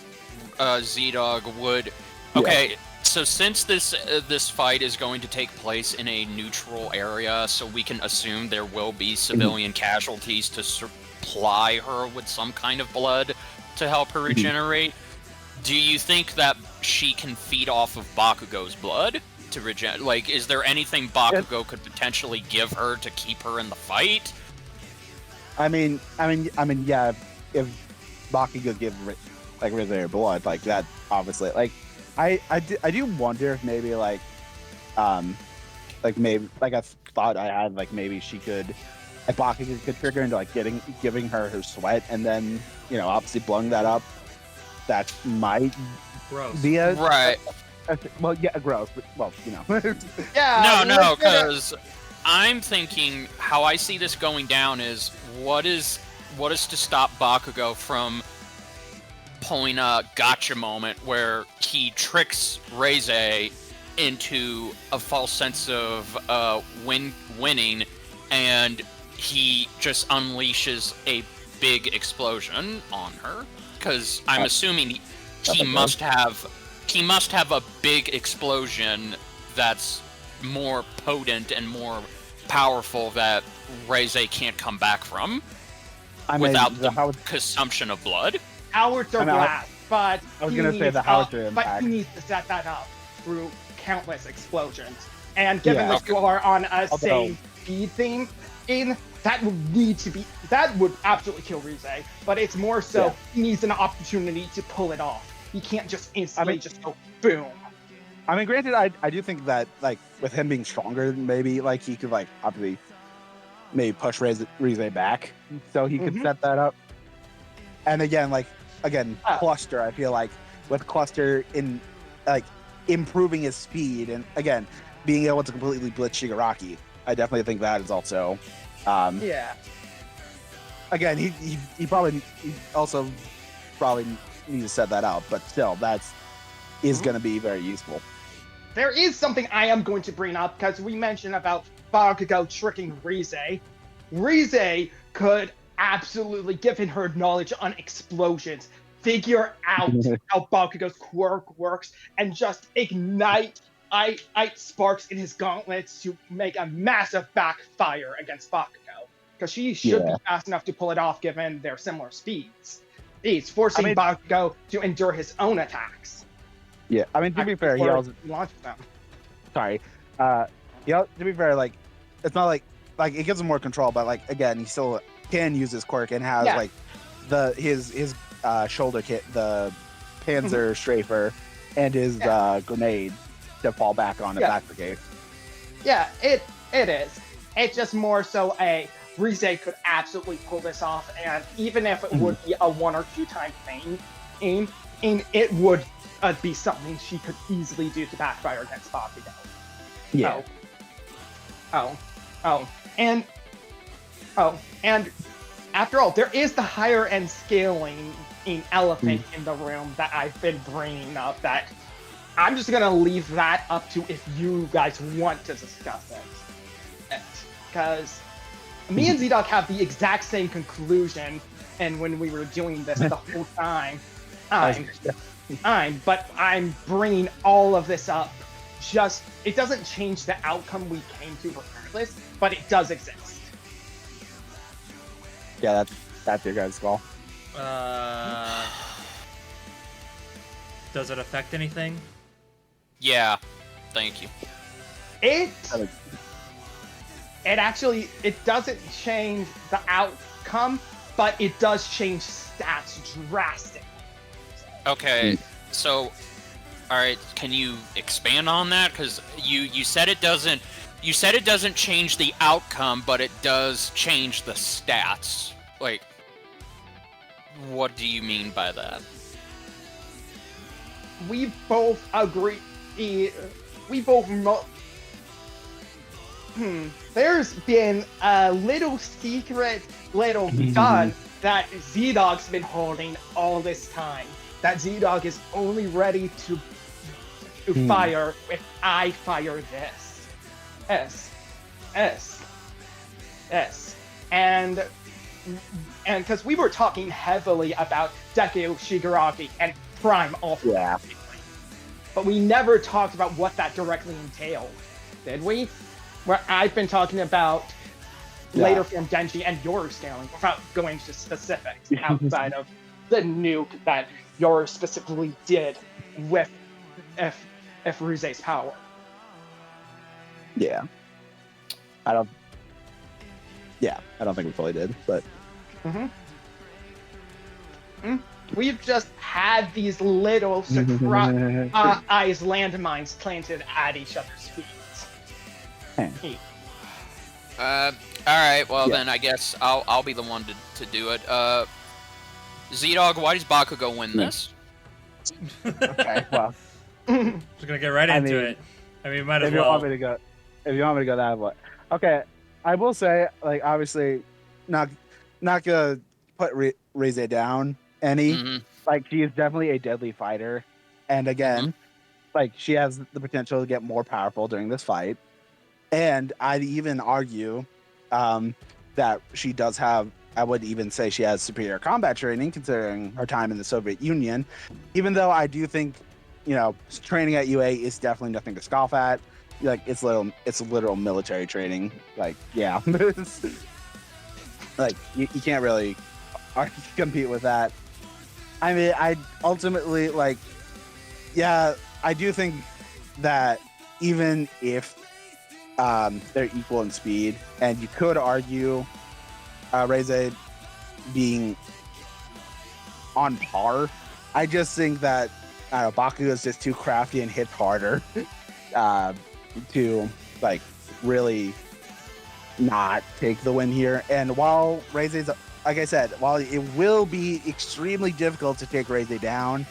ZDogg would. Okay, So since this fight is going to take place in a neutral area, so we can assume there will be civilian casualties to supply her with some kind of blood to help her regenerate. Do you think that she can feed off of Bakugo's blood to regenerate? Like, is there anything Bakugo could potentially give her to keep her in the fight? I mean, yeah. If Bakugo give Reze her blood, like that, obviously, like I do wonder if maybe like maybe like I thought I had like maybe she could, like Bakugo could trigger into like giving her sweat, and then obviously blowing that up. That might be a right. Well, yeah, gross, but well, Yeah. No, because I'm thinking how I see this going down is what is to stop Bakugo from pulling a gotcha moment where he tricks Reze into a false sense of winning, and he just unleashes a big explosion on her. Because I'm assuming he must have a big explosion that's more potent and more powerful that Reze can't come back from without the consumption of blood. Howitzer blast, but I was gonna say the howitzer impact. But he needs to set that up through countless explosions. And given the score on a same speed theme, that would absolutely kill Reze. But it's more so he needs an opportunity to pull it off. He can't just instantly just go boom. I mean, granted, I do think that like with him being stronger, maybe like he could like obviously maybe push Reze back so he could set that up. And again, Cluster, I feel like with Cluster in like improving his speed and again being able to completely blitz Shigaraki, I definitely think that is also again he also probably needs to set that out, but still is going to be very useful. There is something I am going to bring up because we mentioned about Bakugo tricking Reze. Reze could absolutely, given her knowledge on explosions, figure out how Bakugo's quirk works and just ignite sparks in his gauntlets to make a massive backfire against Bakugo. Because she should be fast enough to pull it off given their similar speeds. He's forcing Bakugo to endure his own attacks. Yeah, I mean, to be fair, he also launches them. Sorry. To be fair, like it's not like it gives him more control, but like again, he still can use his quirk and has like his shoulder kit, the Panzer Strafer, and his grenade to fall back on the back brigade. Yeah, it is. It's just more so Reze could absolutely pull this off, and even if it would be a 1 or 2 time thing, it would be something she could easily do to backfire against Bakugo. Yeah. And after all, there is the higher end scaling elephant in the room that I've been bringing up that I'm just gonna leave that up to if you guys want to discuss it. Because me and ZDogg have the exact same conclusion, and when we were doing this the whole time, but I'm bringing all of this up. Just, it doesn't change the outcome we came to regardless, but it does exist. Yeah, that's your guys' call. Does it affect anything? Yeah, thank you. It doesn't change the outcome, but it does change stats drastically. Okay, so, all right, can you expand on that? Because you said it doesn't change the outcome, but it does change the stats. Like, what do you mean by that? We both agree. We both know. There's been a little secret, little gun that ZDogg's been holding all this time. That ZDogg is only ready to fire if I fire this. S. And because we were talking heavily about Dekio Shigaraki and Prime Ultra. Yeah. but we never talked about what that directly entailed, did we? Where I've been talking about later form Denji and Yoru scaling without going into specifics outside of the nuke that Yoru specifically did with Ruze's power. Yeah. I don't think we fully did, but We've just had these little surprise landmines planted at each other's feet. All right. Well, then I guess I'll be the one to do it. ZDogg, why does Bakugo win this? okay. Well, just gonna get right into it. I mean, might as if well. you want me to go that way. Okay, I will say, like, obviously, not gonna put Reze down any. Mm-hmm. Like, she is definitely a deadly fighter, and again, like, she has the potential to get more powerful during this fight. And I'd even argue that she does have. I would even say she has superior combat training, considering her time in the Soviet Union. Even though I do think, training at UA is definitely nothing to scoff at. Like, it's literal military training. Like, yeah, like you can't really compete with that. I mean, I ultimately I do think that even if they're equal in speed, and you could argue Reze being on par, I just think that Bakugo is just too crafty and hits harder to really not take the win here. And while Reze's, like I said, while it will be extremely difficult to take Reze down,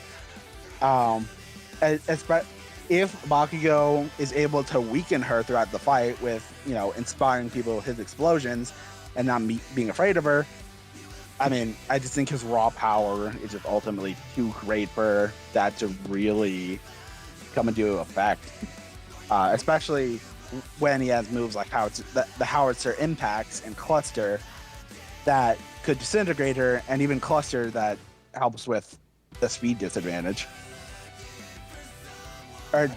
if Bakugo is able to weaken her throughout the fight with, inspiring people with his explosions and not being afraid of her, I mean, I just think his raw power is just ultimately too great for that to really come into effect. Especially when he has moves like the howitzer impacts and cluster that could disintegrate her, and even cluster that helps with the speed disadvantage. Or,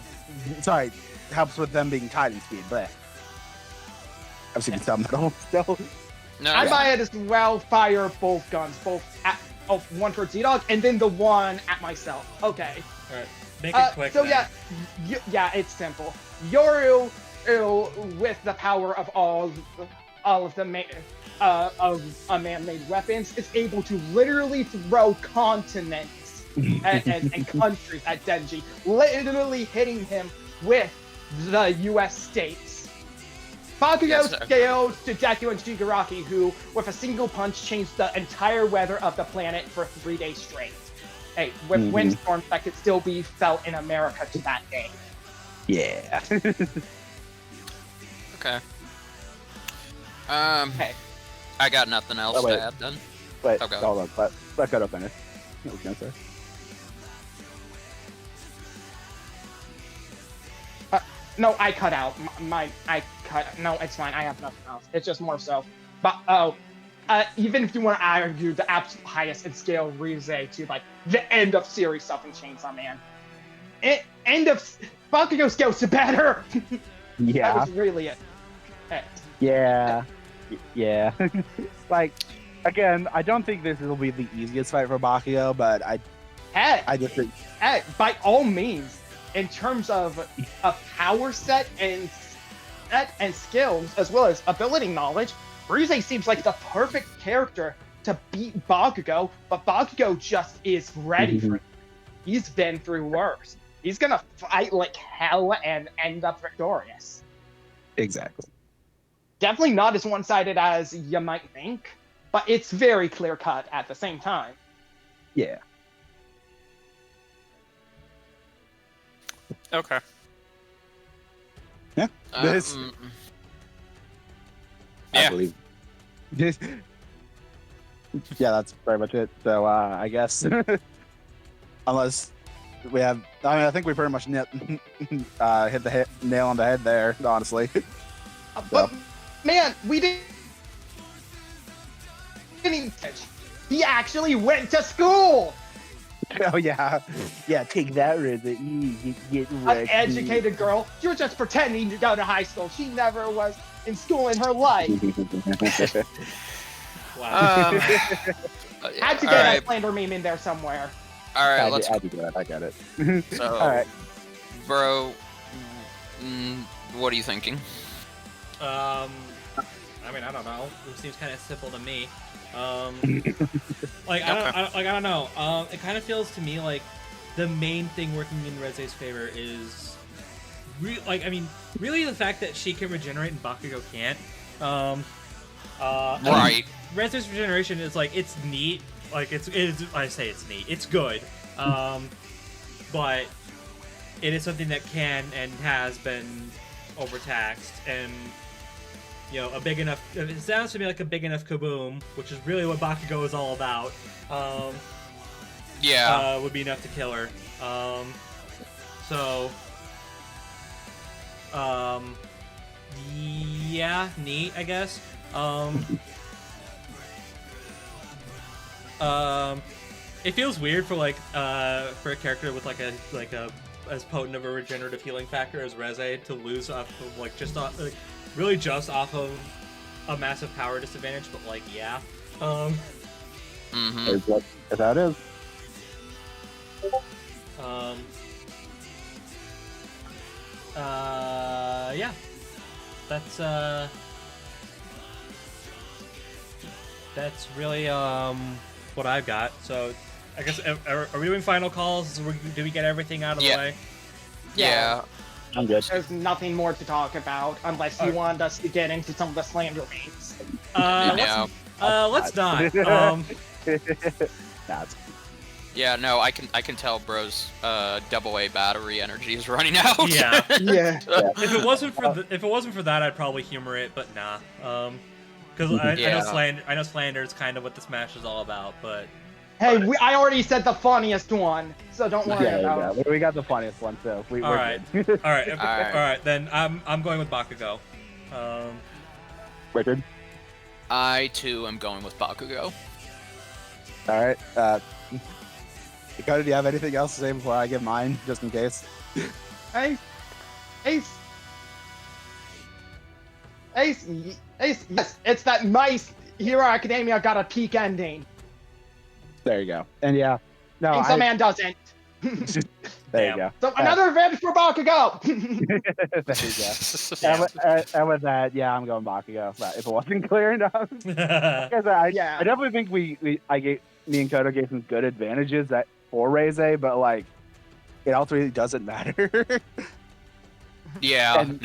sorry, helps with them being tied in speed, but I'm seeing some metal still. No, I might as well fire both guns, one for ZDogg and then the one at myself. Okay. All right. Make it quick. So then. yeah, it's simple. Yoru, with the power of all of the man-made weapons, is able to literally throw continents and countries at Denji, literally hitting him with the U.S. states. Bakugo scales to Deku and Shigaraki, who, with a single punch, changed the entire weather of the planet for 3 days straight. Hey, with windstorms that could still be felt in America to that day. Yeah. Okay. Hey. I got nothing else to add then. Wait, Okay. hold on. Let Koto finish. What was I gonna say? No, I cut out. No, it's fine. I have nothing else. It's just more so. But, even if you want to argue the absolute highest in scale Reze to, the end of series stuff in Chainsaw Man. End of Bakugo scales to better! Yeah. That was really it. Yeah. Yeah. Again, I don't think this will be the easiest fight for Bakugo, but I just think... by all means, in terms of a power set and skills, as well as ability knowledge, Reze seems like the perfect character to beat Bakugo, but Bakugo just is ready for it. He's been through worse. He's gonna fight like hell and end up victorious. Exactly. Definitely not as one-sided as you might think, but it's very clear-cut at the same time. Yeah. Okay. Yeah. This. I believe. Yeah, that's pretty much it. So I guess, unless we have, I think we pretty much hit the nail on the head there. Honestly. But man, we didn't even pitch. He actually went to school. Oh yeah, yeah. Take that, Reze. You get wrecked. Uneducated girl. She was just pretending to go to high school. She never was in school in her life. Wow. Had to get that slander meme in there somewhere. All right, let's. I get it. So, All right. bro, what are you thinking? I mean, I don't know. It seems kind of simple to me. Like I don't know. It kind of feels to me like the main thing working in Reze's favor is, really the fact that she can regenerate and Bakugo can't. Right. Reze's regeneration is like it's neat. Like I say it's neat. It's good. But it is something that can and has been overtaxed, and you know, a big enough. It sounds to me like a big enough kaboom, which is really what Bakugo is all about. Would be enough to kill her. Yeah, neat, I guess. It feels weird for for a character with like a as potent of a regenerative healing factor as Reze to lose off of just off of a massive power disadvantage, but like yeah. Is that is. Yeah. That's really what I've got. So I guess are we doing final calls? Do we get everything out of the way? Yeah. I'm good. There's nothing more to talk about unless you want us to get into some of the slander memes. Let's not. Yeah, no, I can tell bro's AA battery energy is running out. Yeah. Yeah. If it wasn't for that, I'd probably humor it, but nah. Because I know slander is kind of what this match is all about, but. Hey, I already said the funniest one, so don't worry about it. We got the funniest one too. All right. All right. Then I'm going with Bakugo. Richard. I too am going with Bakugo. All right. Koto, do you have anything else to say before I give mine, just in case? Ace, yes, it's that nice Hero Academia got a peak ending. There you go. And yeah, no, and some man doesn't. There you go. So another advantage for Bakugo. There you go. And with that, yeah, I'm going Bakugo. If it wasn't clear enough, because I definitely think me and Koto gave some good advantages for Reze, but like it ultimately doesn't matter. Yeah, and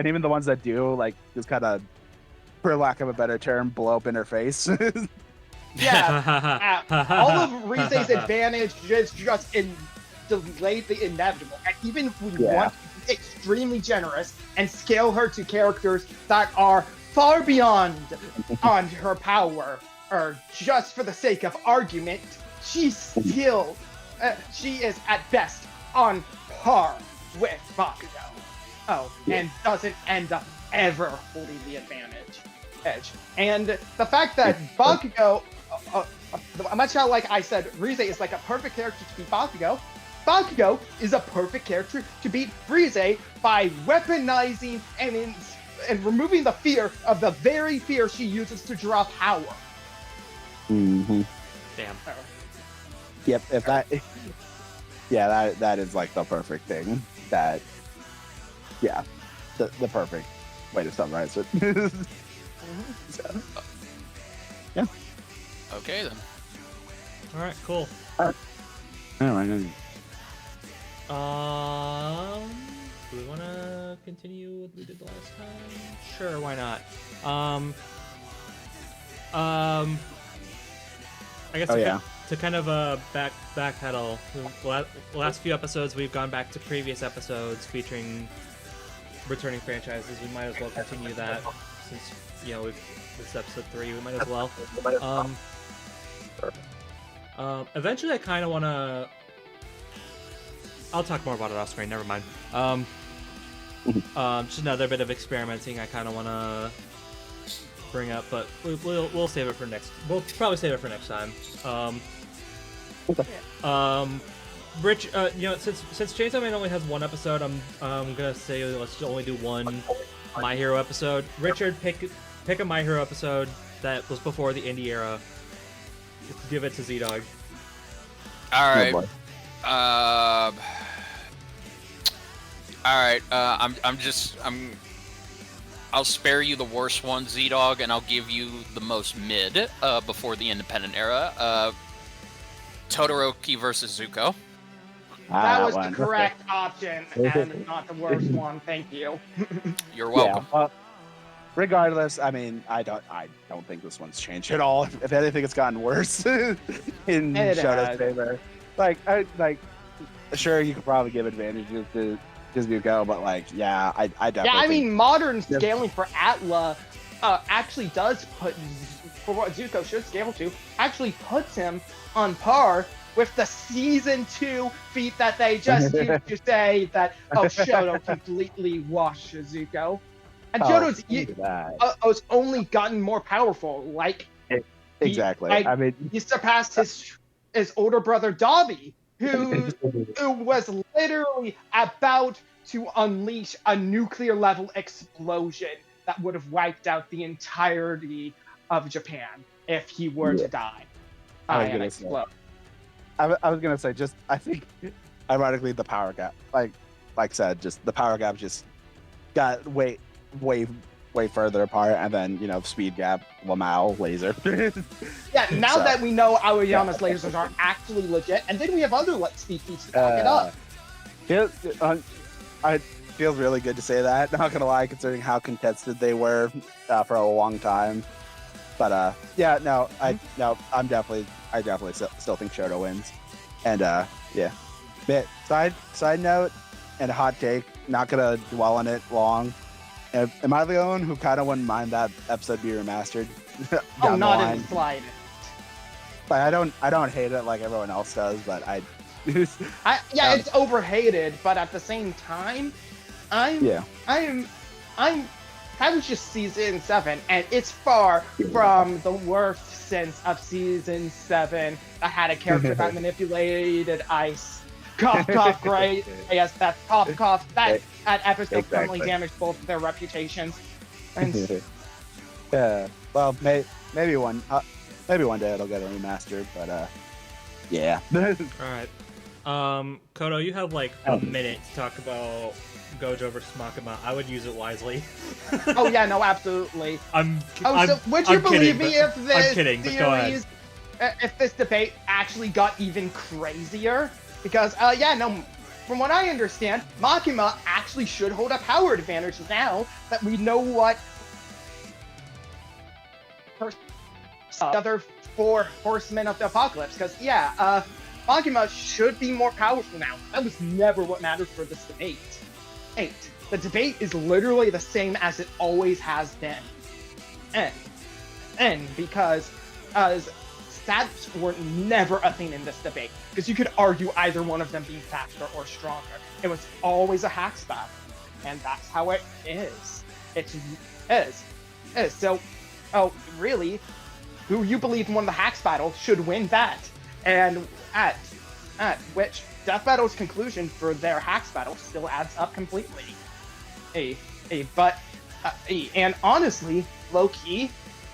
even the ones that do, like, just kind of, for lack of a better term, blow up in her face. Yeah, all of Reze's advantage is just delay the inevitable. And even if we want to be extremely generous and scale her to characters that are far beyond on her power, or just for the sake of argument, she's still, she is at best on par with Bakugo. And doesn't end up ever holding the advantage. And the fact that Bakugo, much like I said, Reze is like a perfect character to beat Bakugo. Bakugo is a perfect character to beat Reze by weaponizing and removing the fear of the very fear she uses to draw power. Mm-hmm. Damn. Yep. That is like the perfect thing. The perfect way to summarize it. So, yeah. Okay then. All right. Cool. All right. Do we want to continue what we did the last time? Sure. Why not? I guess to kind of backpedal. The last few episodes we've gone back to previous episodes featuring returning franchises. We might as well continue that since this is episode 3. We might as well. Eventually, I kind of want to. I'll talk more about it off screen. Never mind. Just another bit of experimenting I kind of want to bring up, but we'll save it for next. We'll probably save it for next time. Rich, since Chainsaw Man only has one episode, I'm gonna say let's only do one My Hero episode. Richard, pick a My Hero episode that was before the indie era. Give it to ZDogg. All right. boy. All right. I'll spare you the worst one, ZDogg, and I'll give you the most mid before the independent era. Todoroki versus Zuko. That was the one. correct option and not the worst one. Thank you. You're welcome. Yeah, well, regardless, I mean, I don't think this one's changed at all. If anything, it's gotten worse in It Shoto's has. favor. Sure, you could probably give advantages to Zuko, but yeah, I definitely. Yeah, I think- mean, modern scaling for Atla actually does put, for what Zuko should scale to, actually puts him on par with the season 2 feat that they just used to say that, Shoto completely washed Zuko. And Shoto's has only gotten more powerful. Exactly. I I mean, he surpassed his older brother Dobby, who was literally about to unleash a nuclear level explosion that would have wiped out the entirety of Japan if he were to die. And explode. I was gonna say, I think, ironically, the power gap, like I said, just the power gap just got way further apart, and then speed gap, Lamau, laser. Yeah, now that we know Aoyama's lasers are actually legit, and then we have other speed feats to back it up. It feels really good to say that. Not gonna lie, considering how contested they were for a long time. But I definitely still think Shoto wins. And yeah. But side note and a hot take, not gonna dwell on it long. Am I the only one who kind of wouldn't mind that episode be remastered? down the Not line? in the slightest. Like, I don't hate it like everyone else does, but It's overhated, but at the same time, that was just season 7, and it's far from the worst sense of season 7 that had a character that manipulated ice. Cough, cough, great. Yes, that's cough, cough. That episode permanently damaged both of their reputations. And yeah. Well, maybe one day it'll get remastered, but yeah. All right. Koto, you have a minute to talk about Gojo versus Makima. I would use it wisely. Oh yeah, no, absolutely. Would you I'm believe kidding, me but- if I'm kidding, but go ahead. if this debate actually got even crazier? Because from what I understand, Makima actually should hold a power advantage now that we know what the other 4 horsemen of the apocalypse. Because Makima should be more powerful now. That was never what mattered for this debate. The debate is literally the same as it always has been. And because stats were never a thing in this debate, because you could argue either one of them being faster or stronger. It was always a hack spot, and that's how it is. It is. So, really, who you believe won the hacks battle should win that. And at which Death Battle's conclusion for their hacks battle still adds up completely. And honestly, low key,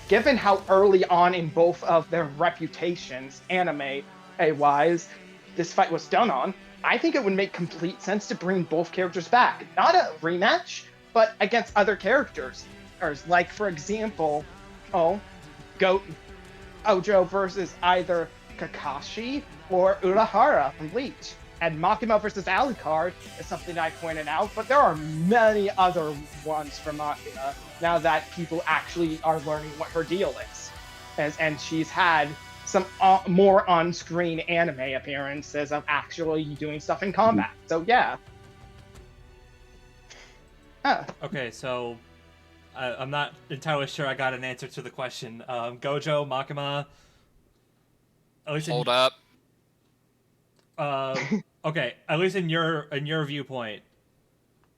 given how early on in both of their reputations, anime-wise, this fight was done on, I think it would make complete sense to bring both characters back. Not a rematch, but against other characters. Like, for example, Gojo versus either Kakashi or Urahara from Bleach. And Makima versus Alucard is something I pointed out, but there are many other ones for Makima now that people actually are learning what her deal is. And she's had some more on-screen anime appearances of actually doing stuff in combat. So yeah. Okay, so I'm not entirely sure I got an answer to the question. Gojo, Makima. At least Hold up. Okay, at least in your viewpoint,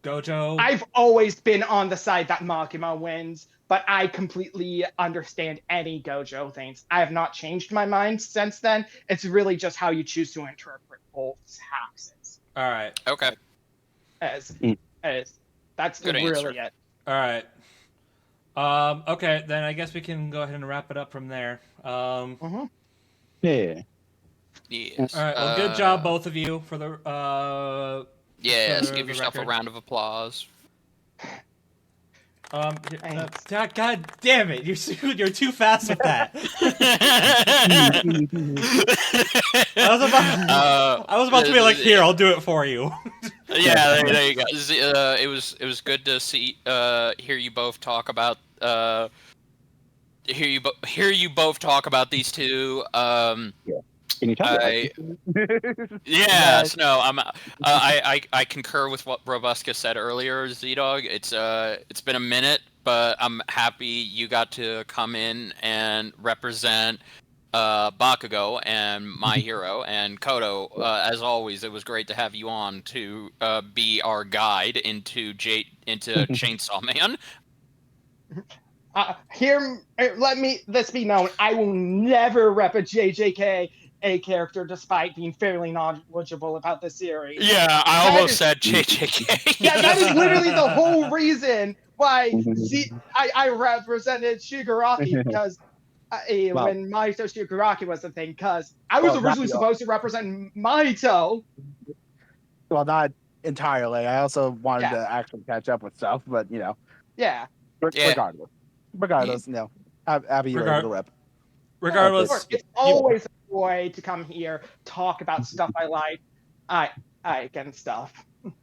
Gojo. I've always been on the side that Makima wins, but I completely understand any Gojo things. I have not changed my mind since then. It's really just how you choose to interpret both houses. All right. Okay. As that's Good really answer. it. All right. Okay, then I guess we can go ahead and wrap it up from there. Yeah. Yes. All right. Well, good job, both of you, for the Yes. for Give the yourself a record. round of applause. God damn it! You're too fast with that. I was about to be like, here, I'll do it for you. Yeah, there you go. It was good to see hear you both talk about hear you both talk about these two. Can you tell me? Yes, no, I concur with what Robuska said earlier, ZDogg. It's been a minute, but I'm happy you got to come in and represent Bakugo and My Hero and Koto. As always, it was great to have you on to be our guide into Chainsaw Man. Let this be known. I will never rep a JJK character despite being fairly knowledgeable about the series. Yeah, I almost said JJK. Yeah, that is literally the whole reason why I represented Shigaraki, because when Maito Shigaraki was the thing, because I was originally supposed to represent Maito. Well, not entirely. I also wanted to actually catch up with stuff, but Yeah. Regardless, happy you were able to rep. Regardless, it's always a joy to come here, talk about stuff I like, and stuff. All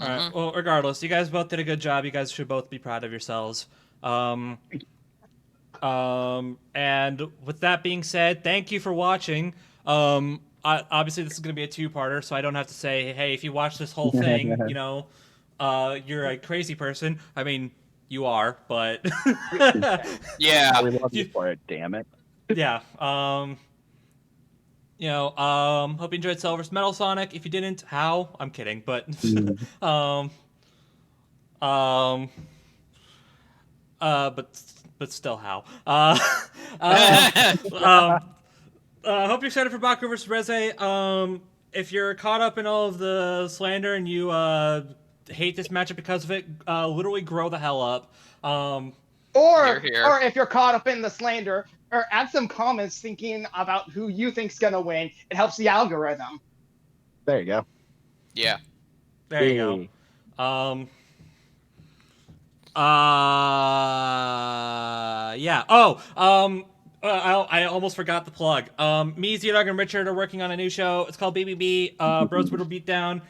right. Well, regardless, you guys both did a good job. You guys should both be proud of yourselves. And with that being said, thank you for watching. Obviously, this is going to be a two-parter, so I don't have to say, hey, if you watch this whole thing, you're a crazy person. I mean, you are, but yeah, we love you for it. Damn it. Yeah. Hope you enjoyed Cell vs. Metal Sonic. If you didn't, how? I'm kidding, but but still, how? Hope you're excited for Bakugo vs. Reze. If you're caught up in all of the slander and you hate this matchup because of it, literally grow the hell up. Or if you're caught up in the slander, or add some comments thinking about who you think's gonna win. It helps the algorithm. There you go. Yeah. There you go. Yeah. I almost forgot the plug. Me, ZDogg, and Richard are working on a new show. It's called BBB, Bros Whittle Beatdown.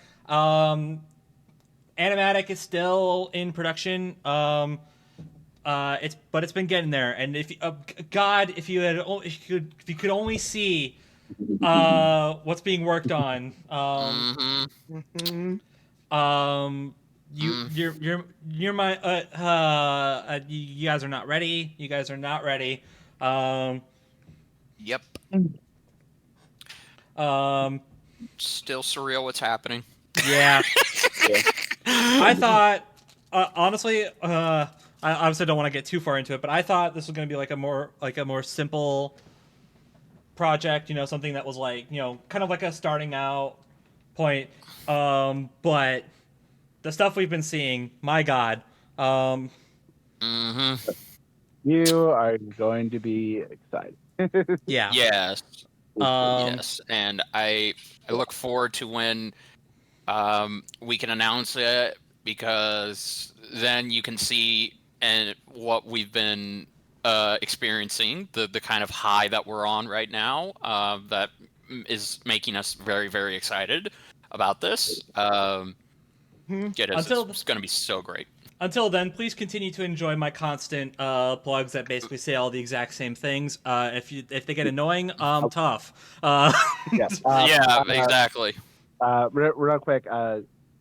Animatic is still in production. It's been getting there, and if you could only see what's being worked on. You're my you guys are not ready. You guys are not ready. Yep. Still surreal what's happening. Yeah. I thought honestly, I obviously don't want to get too far into it, but I thought this was going to be like a more simple project, something that was like, kind of like a starting out point. But the stuff we've been seeing, my God. You are going to be excited. Yeah. Yes. Yes, and I look forward to when we can announce it, because then you can see what we've been experiencing, the kind of high that we're on right now, that is making us very, very excited about this. It's going to be so great. Until then, please continue to enjoy my constant plugs that basically say all the exact same things. If they get annoying, tough. Exactly. Real quick,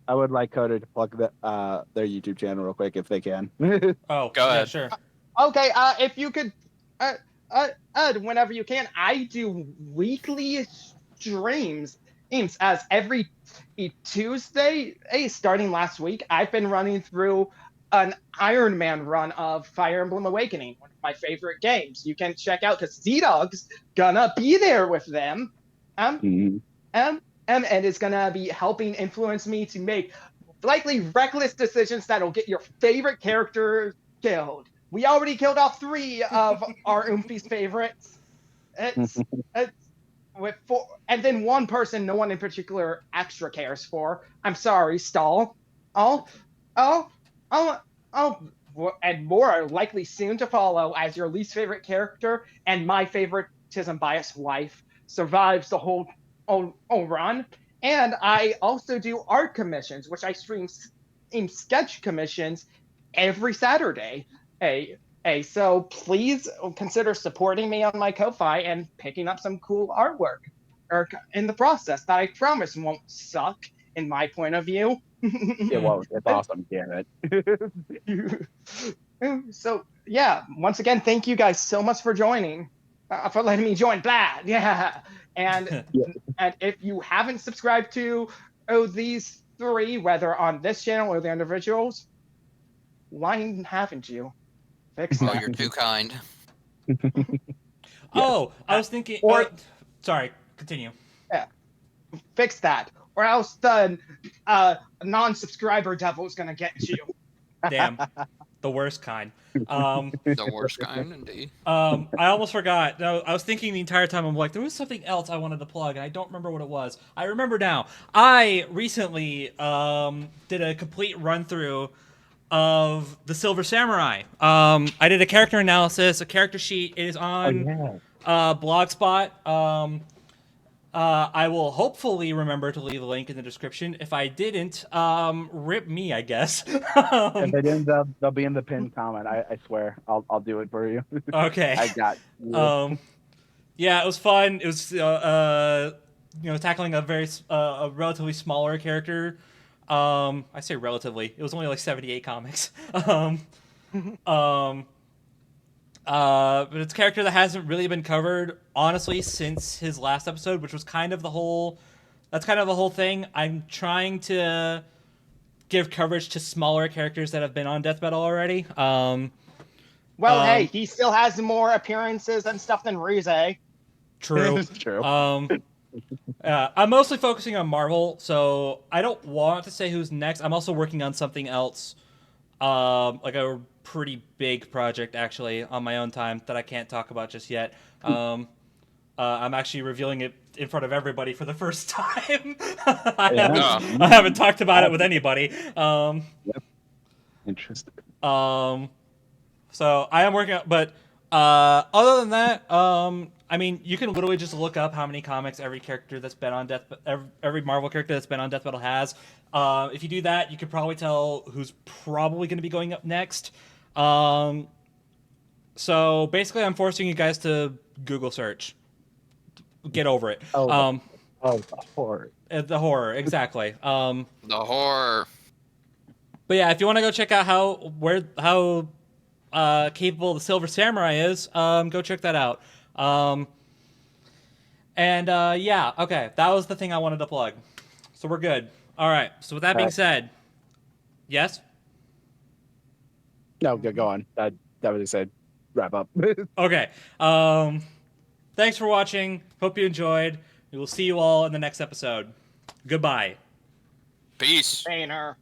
I would like Koto to plug their YouTube channel real quick if they can. Oh, go ahead. Sure. Okay, if you could, whenever you can, I do weekly streams as every Tuesday, starting last week, I've been running through an Iron Man run of Fire Emblem Awakening, one of my favorite games. You can check out because ZDogg's gonna be there with them. Um, Mhm. and is gonna be helping influence me to make likely reckless decisions that'll get your favorite character killed. We already killed off 3 of our Oomfie's favorites. It's with 4, and then one person no one in particular extra cares for. I'm sorry, Stall. I'll, I'll, I'll, and more are likely soon to follow as your least favorite character and my favoritism biased wife survives the whole run. And I also do art commissions, which I stream in sketch commissions every Saturday. So please consider supporting me on my Ko-Fi and picking up some cool artwork or in the process that I promise won't suck in my point of view. It won't. It's awesome, damn it. So yeah, once again, thank you guys so much for joining, for letting me join. Bad, yeah. And and if you haven't subscribed to these 3, whether on this channel or the individuals, why haven't you? Fix Oh, that. you're too kind. Oh, I was thinking. Or- sorry, continue. Yeah, fix that, or else the non-subscriber devil is gonna get you. Damn, the worst kind. The worst kind, indeed. I almost forgot. No, I was thinking the entire time. I'm like, there was something else I wanted to plug, and I don't remember what it was. I remember now. I recently did a complete run through of the Silver Samurai. I did a character analysis, a character sheet. It is on Blogspot. I will hopefully remember to leave a link in the description. If I didn't, rip me, I guess. If they didn't, they'll be in the pinned comment. I swear, I'll do it for you. Okay. I got you. Yeah, it was fun. It was tackling a a relatively smaller character. I say relatively. It was only like 78 comics. But it's a character that hasn't really been covered, honestly, since his last episode, which was kind of the whole. That's kind of the whole thing. I'm trying to give coverage to smaller characters that have been on Death Battle already. Hey, he still has more appearances and stuff than Reze. True. True. I'm mostly focusing on Marvel, so I don't want to say who's next. I'm also working on something else, like a pretty big project actually on my own time that I can't talk about just yet. I'm actually revealing it in front of everybody for the first time. I haven't talked about it with anybody. Interesting. So I am working on, but other than that, I mean, you can literally just look up how many comics every character that's been on every Marvel character that's been on Death Battle has. If you do that, you could probably tell who's probably going to be going up next. So basically, I'm forcing you guys to Google search. Get over it. The horror. The horror, exactly. The horror. But yeah, if you want to go check out how capable the Silver Samurai is, go check that out. Yeah, okay, that was the thing I wanted to plug. So we're good. All right. So with that being said, yes. No, go on. That was just said. Wrap up. Okay. Thanks for watching. Hope you enjoyed. We will see you all in the next episode. Goodbye. Peace. Banner.